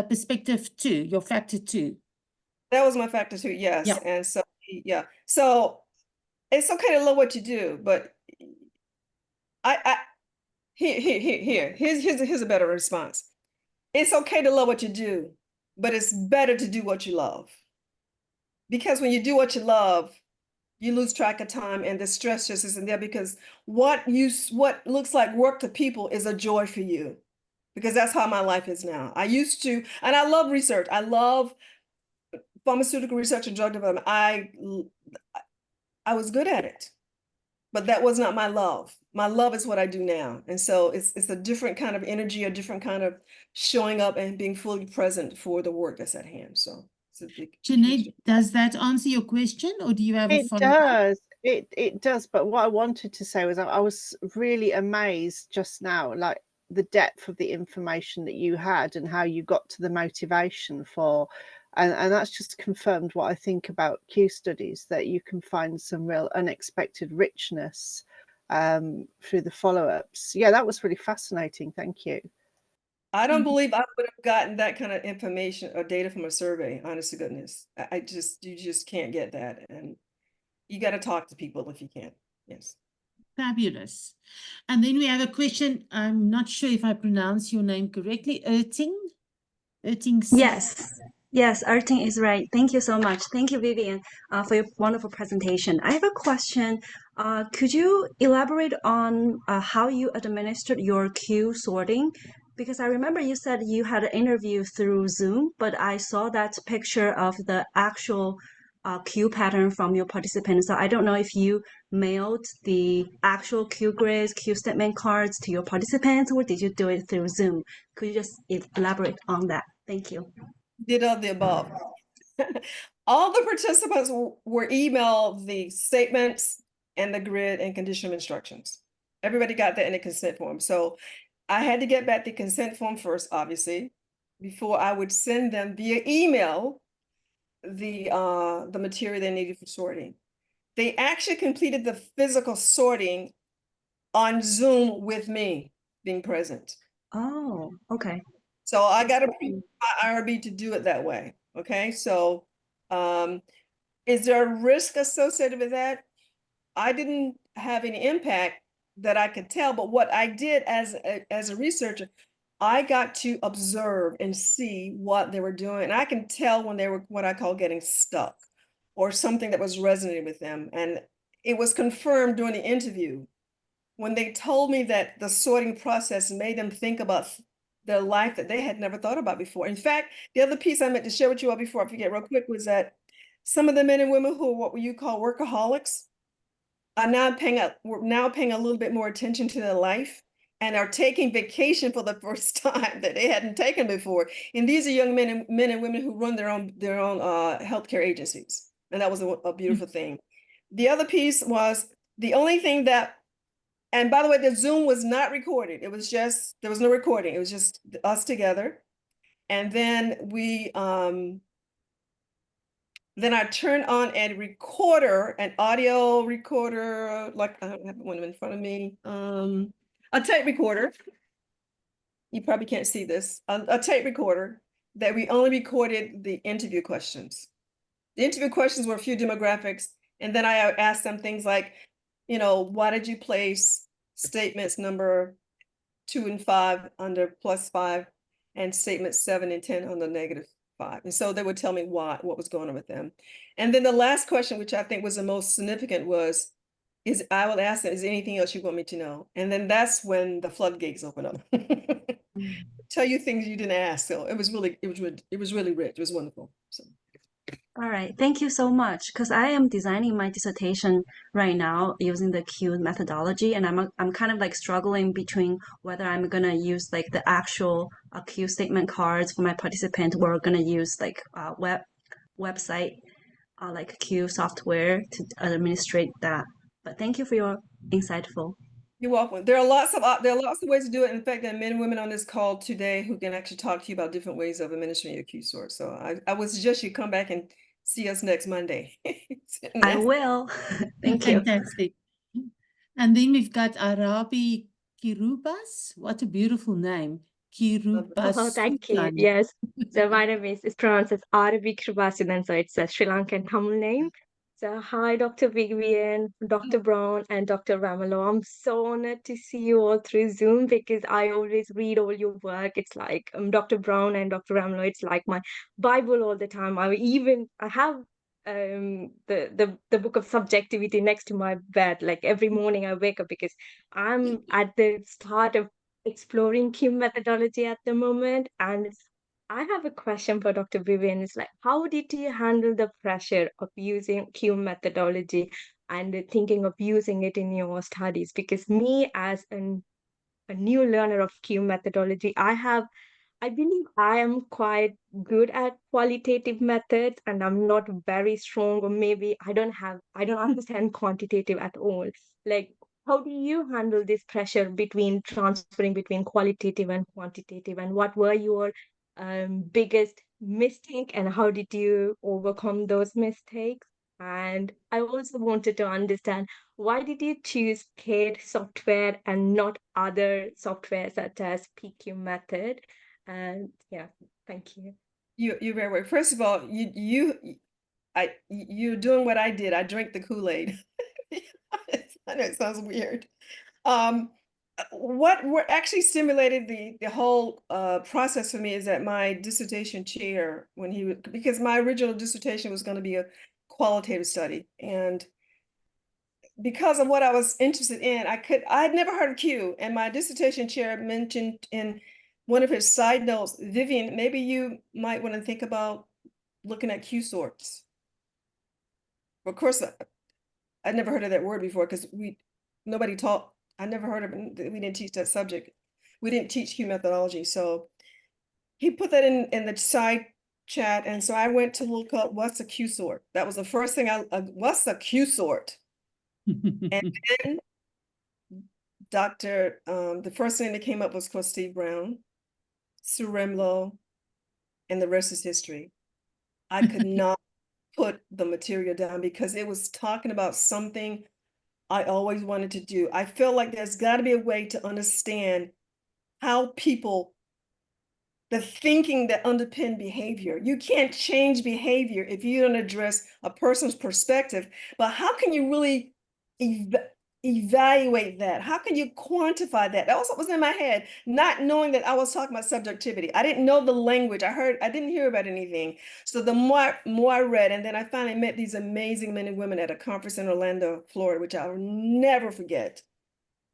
perspective too, your factor two. That was my factor too, yes. Yeah. And so, yeah. So it's okay to love what you do, but here's a better response. It's okay to love what you do, but it's better to do what you love. Because when you do what you love, you lose track of time, and the stress just isn't there, because what looks like work to people is a joy for you, because that's how my life is now. I used to, and I love research. I love pharmaceutical research and drug development. I was good at it, but that was not my love. My love is what I do now. And so it's a different kind of energy, a different kind of showing up and being fully present for the work that's at hand. So it's a big. Sinead, does that answer your question, or do you have a follow-up? It does. It does. But what I wanted to say was I was really amazed just now, like the depth of the information that you had and how you got to the motivation for, and that's just confirmed what I think about Q studies, that you can find some real unexpected richness through the follow-ups. Yeah, that was really fascinating. Thank you. I don't believe I would have gotten that kind of information or data from a survey, honest to goodness. You just can't get that. And you got to talk to people if you can. Yes. Fabulous. And then we have a question. I'm not sure if I pronounce your name correctly. Erting? Yes, Erting is right. Thank you so much. Thank you, Vivian, for your wonderful presentation. I have a question. Could you elaborate on how you administered your Q sorting? Because I remember you said you had an interview through Zoom, but I saw that picture of the actual Q pattern from your participants. So I don't know if you mailed the actual Q grids, Q statement cards to your participants, or did you do it through Zoom? Could you just elaborate on that? Thank you. Did all the above. All the participants were emailed the statements and the grid and conditional instructions. Everybody got that in a consent form. So I had to get back the consent form first, obviously, before I would send them via email the material they needed for sorting. They actually completed the physical sorting on Zoom with me being present. Oh, okay. So I got to my IRB to do it that way. Okay. So is there a risk associated with that? I didn't have any impact that I could tell, but what I did as a researcher, I got to observe and see what they were doing. And I can tell when they were what I call getting stuck or something that was resonating with them. And it was confirmed during the interview when they told me that the sorting process made them think about their life that they had never thought about before. In fact, the other piece I meant to share with you all before I forget real quick was that some of the men and women who are what you call workaholics are now paying a little bit more attention to their life and are taking vacation for the first time that they hadn't taken before. And these are young men and women who run their own healthcare agencies. And that was a beautiful thing. The other piece was the only thing that, and by the way, the Zoom was not recorded. It was just, there was no recording. It was just us together. And then then I turned on a recorder, an audio recorder, like I don't have one in front of me, a tape recorder. You probably can't see this, a tape recorder that we only recorded the interview questions. The interview questions were a few demographics. And then I asked them things like, you know, why did you place statements number 2 and 5 under +5 and statements 7 and 10 under -5? And so they would tell me what was going on with them. And then the last question, which I think was the most significant, was, I will ask them, is there anything else you want me to know? And then that's when the floodgates open up. Tell you things you didn't ask. So it was really rich. It was wonderful. So. All right, thank you so much. Because I am designing my dissertation right now using the Q methodology, and I'm kind of like struggling between whether I'm gonna use like the actual Q statement cards for my participant, or we're gonna use like website like Q software to administrate that. But thank you for your insightful. You're welcome. There are lots of ways to do it. In fact, there are men and women on this call today who can actually talk to you about different ways of administering your Q sort. So I would suggest you come back and see us next Monday. I will. Thank you. Fantastic. And then we've got Arabi Kirubas. What a beautiful name. Kirubas. Oh, thank you. Yes. So my name is pronounced as Arabi Kirbasidan, so it's a Sri Lankan Tamil name. So hi, Dr. Vivian, Dr. Brown, and Dr. Ramalo. I'm so honored to see you all through Zoom because I always read all your work. It's like Dr. Brown and Dr. Ramalo, it's like my Bible all the time. I have the book of subjectivity next to my bed. Like every morning I wake up because I'm at the start of exploring Q methodology at the moment. And I have a question for Dr. Vivian. It's like, how did you handle the pressure of using Q methodology and thinking of using it in your studies? Because me as a new learner of Q methodology, I believe I am quite good at qualitative methods and I'm not very strong, or maybe I don't understand quantitative at all. Like, how do you handle this pressure between transferring between qualitative and quantitative, and what were your biggest mistake and how did you overcome those mistakes? And I also wanted to understand, why did you choose CADE software and not other software such as PQ method? And yeah, thank you. You're very well. First of all, you're doing what I did. I drank the Kool-Aid. I know it sounds weird. What actually stimulated the whole process for me is that my dissertation chair, because my original dissertation was going to be a qualitative study, and because of what I was interested in, I had never heard of Q, and my dissertation chair mentioned in one of his side notes, Vivian, maybe you might want to think about looking at Q sorts. Of course, I'd never heard of that word before because nobody taught. I never heard of it. We didn't teach that subject. We didn't teach Q methodology. So he put that in the side chat. And so I went to look up what's a Q sort. That was the first thing what's a Q sort? And then the first thing that came up was called Steve Brown, Sue Remlo, and the rest is history. I could not put the material down because it was talking about something I always wanted to do. I feel like there's got to be a way to understand how the thinking that underpin behavior. You can't change behavior if you don't address a person's perspective, but how can you really evaluate that? How can you quantify that? That was what was in my head, not knowing that I was talking about subjectivity. I didn't know the language. I didn't hear about anything. So the more I read, and then I finally met these amazing men and women at a conference in Orlando, Florida, which I will never forget.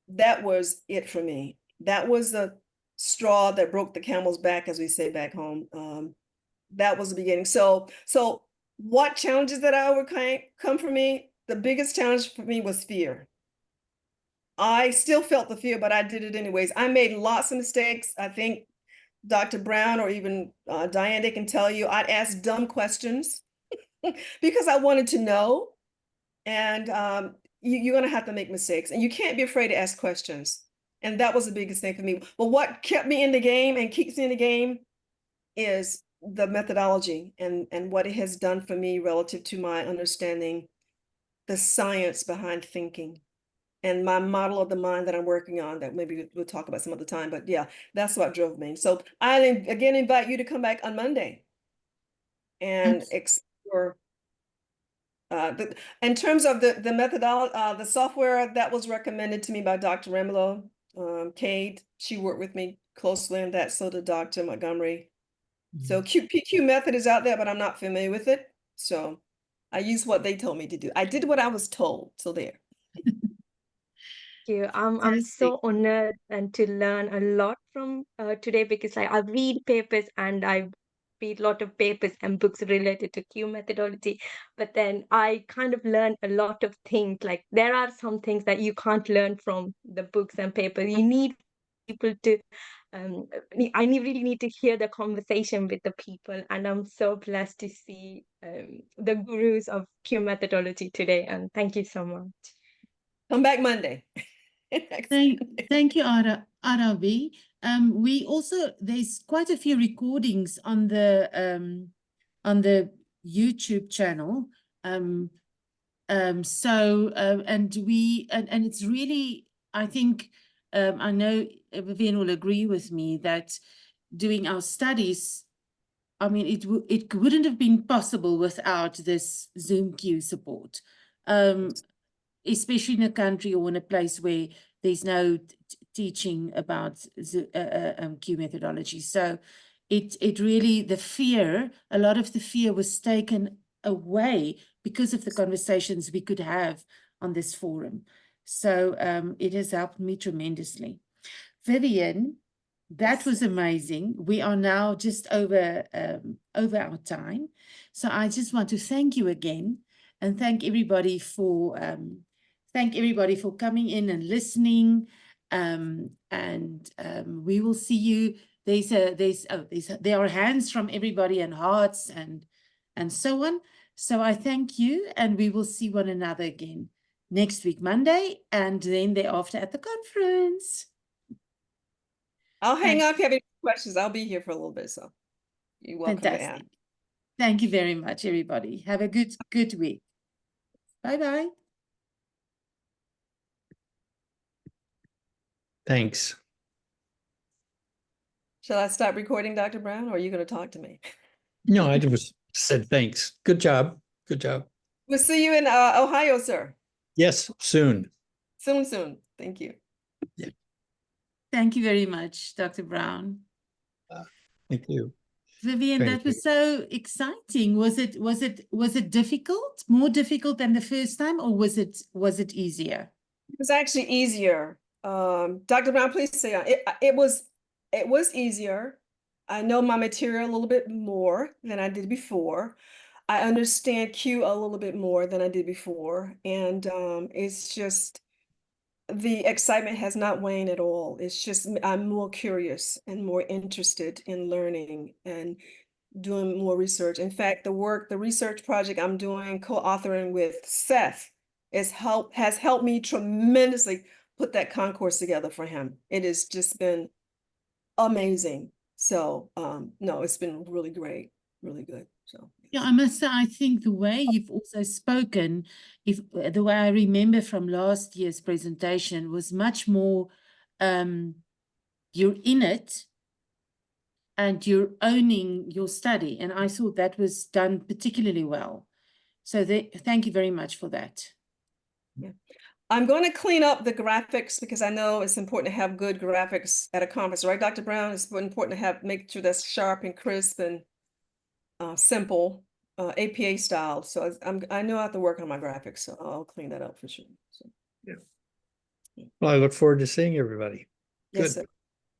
That was it for me. That was the straw that broke the camel's back, as we say back home. That was the beginning. So what challenges that I overcome for me? The biggest challenge for me was fear. I still felt the fear, but I did it anyways. I made lots of mistakes. I think Dr. Brown or even Diane, they can tell you, I'd ask dumb questions because I wanted to know. And you're going to have to make mistakes, and you can't be afraid to ask questions. And that was the biggest thing for me. But what kept me in the game and keeps me in the game is the methodology and what it has done for me relative to my understanding the science behind thinking and my model of the mind that I'm working on that maybe we'll talk about some other time. But yeah, that's what drove me. So I again invite you to come back on Monday and explore in terms of the methodology, the software that was recommended to me by Dr. Ramelow, Cade. She worked with me closely on that, so did Dr. Montgomery. So PQ method is out there, but I'm not familiar with it. So I use what they told me to do. I did what I was told. So there. You. I'm so honored and to learn a lot from today, because I read papers and I read a lot of papers and books related to Q methodology, but then I kind of learned a lot of things. Like there are some things that you can't learn from the books and papers. You need people to really need to hear the conversation with the people, and I'm so blessed to see the gurus of Q methodology today, and thank you so much. Come back Monday. Thank you, Aravi. We also, there's quite a few recordings on the YouTube channel. And it's really, I think, I know Vivian will agree with me that doing our studies, I mean, it wouldn't have been possible without this Zoom Q support. Especially in a country or in a place where there's no teaching about Q methodology. So it really, a lot of the fear was taken away because of the conversations we could have on this forum. So it has helped me tremendously. Vivian, that was amazing. We are now just over our time. So I just want to thank you again and thank everybody for coming in and listening. We will see you. There are hands from everybody and hearts and so on. So I thank you, and we will see one another again next week, Monday, and then thereafter at the conference. I'll hang up if you have any questions. I'll be here for a little bit, so you're welcome to ask. Thank you very much, everybody. Have a good week. Bye-bye. Thanks. Shall I stop recording, Dr. Brown, or are you going to talk to me? No, I just said thanks. Good job. Good job. We'll see you in Ohio, sir. Yes, soon. Soon. Thank you. Yeah. Thank you very much, Dr. Brown. Thank you. Vivian, that was so exciting. Was it difficult? More difficult than the first time, or was it easier? It was actually easier. Dr. Brown, please say it was easier. I know my material a little bit more than I did before. I understand Q a little bit more than I did before. And it's just, the excitement has not waned at all. It's just, I'm more curious and more interested in learning and doing more research. In fact, the research project I'm doing, co-authoring with Seth, has helped me tremendously put that concourse together for him. It has just been amazing. So no, it's been really great, really good. So yeah, I must say, I think the way you've also spoken, the way I remember from last year's presentation was much more, you're in it and you're owning your study. And I thought that was done particularly well. So thank you very much for that. Yeah. I'm going to clean up the graphics because I know it's important to have good graphics at a conference, right, Dr. Brown? It's important to make sure that's sharp and crisp and simple, APA style. So I know I have to work on my graphics, so I'll clean that up for sure. So, yeah. Well, I look forward to seeing everybody. Yes, Good. sir.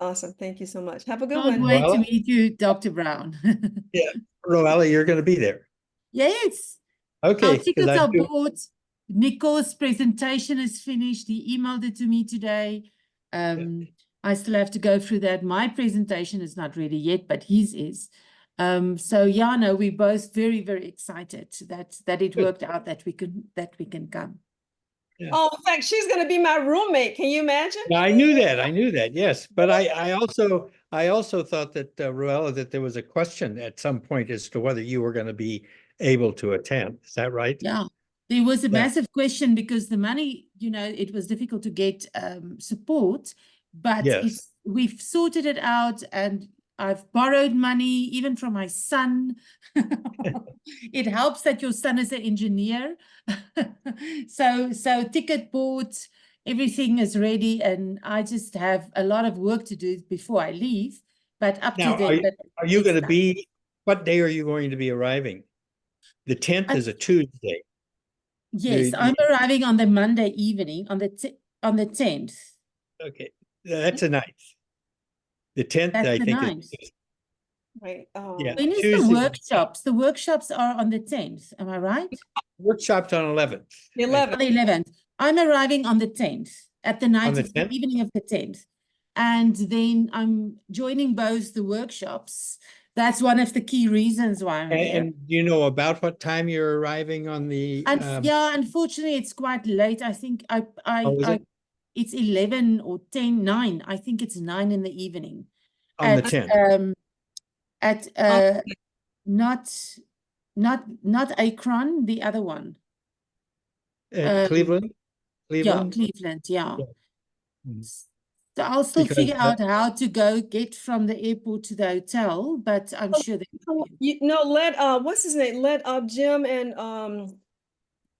Awesome. Thank you so much. Have a good Can't one. wait to Well- meet you, Dr. Brown. Yeah, Roella, you're going to be there. Yes. Okay, Our because tickets I are do. bought. Nico's presentation is finished. He emailed it to me today. I still have to go through that. My presentation is not ready yet, but his is. So yeah, no, we're both very, very excited that it Good. worked out that we can come. Yeah. Oh, in fact, she's going to be my roommate. Can you imagine? Yeah, I knew that. I knew that. Yes, but I also thought that Roella, that there was a question at some point as to whether you were going to be able to attend. Is that right? Yeah. There was a Yeah. massive question because the money, it was difficult to get support, but Yes. we've sorted it out, and I've borrowed money even from my son. It helps that your son is an engineer. So ticket bought, everything is ready, and I just have a lot of work to do before I leave. But up Now, to then, are you it's going to done. be? What day are you going to be arriving? The 10th is a Tuesday. Yes, You- I'm arriving on the Monday evening on the 10th. Okay, that's a 9th. The 10th, That's I the think, 9th. is Right. Yeah. When is the Tuesday. workshops? The workshops are on the 10th. Am I right? workshops on 11th. The I 11th. On the 11th. I'm arriving on the 10th. At the night, the it's the 10th? evening of the 10th. And then I'm joining both the workshops. That's one of the key reasons why I'm here. And do you know about what time you're arriving on the? And yeah, unfortunately, it's quite late. I think is it? it's 11 or 10, 9. I think it's 9 in the evening. On the At 10th. Not Akron, the other one. Cleveland? Yeah, Cleveland? Cleveland, yeah. Yeah. Mhm. So I'll still Because figure out how to get from the airport to the hotel, but I'm sure that Let what's his name? Let Jim and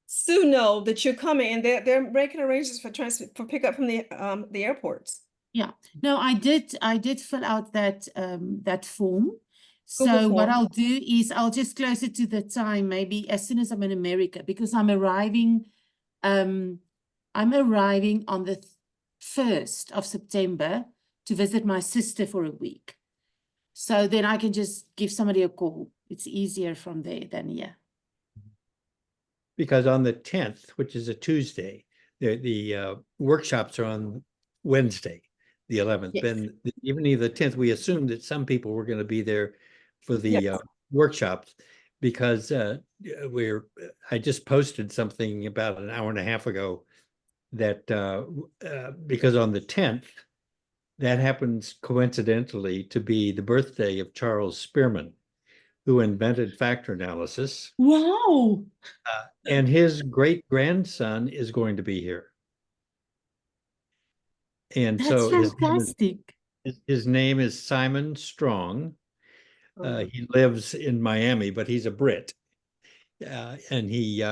Sue know that you're coming, and they're making arrangements for pickup from the airports. yeah. No, I did fill out that that form. Google So what form. I'll do is I'll just close it to the time, maybe as soon as I'm in America, because I'm arriving on the 1st of September to visit my sister for a week. So then I can just give somebody a call. It's easier from there than here. Because on the 10th, which is a Tuesday, the workshops are on Wednesday, the 11th. Yes. Then the evening of the 10th, we assumed that some people were going to be there for the Yes. workshops, because I just posted something about an hour and a half ago that because on the 10th, that happens coincidentally to be the birthday of Charles Spearman, who invented factor analysis. Wow. And his great-grandson is going to be here. And That's so fantastic. his name is Simon Strong. He lives in Miami, but he's a Brit. And he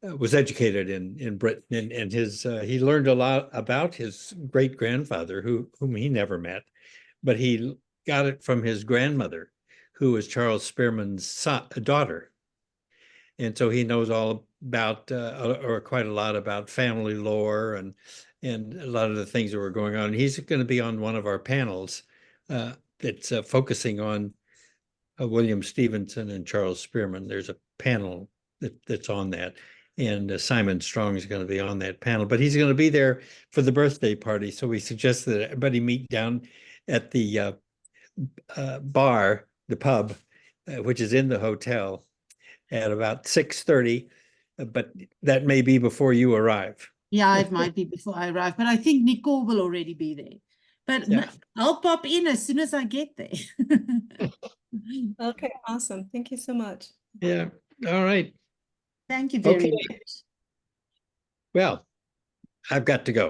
was educated in Britain, and he learned a lot about his great-grandfather, whom he never met, but he got it from his grandmother, who was Charles Spearman's daughter. And so he knows all about, or quite a lot about family lore and a lot of the things that were going on. And he's going to be on one of our panels that's focusing on William Stevenson and Charles Spearman. There's a panel that's on that. And Simon Strong is going to be on that panel, but he's going to be there for the birthday party. So we suggest that everybody meet down at the bar, the pub, which is in the hotel, at about 6:30, but that may be before you arrive. Yeah, it might be before I arrive, but I think Nicole will already be there. But Yeah. I'll pop in as soon as I get there. Okay, awesome. Thank you so much. Yeah. All right. Thank you very Okay. much. Well, I've got to go.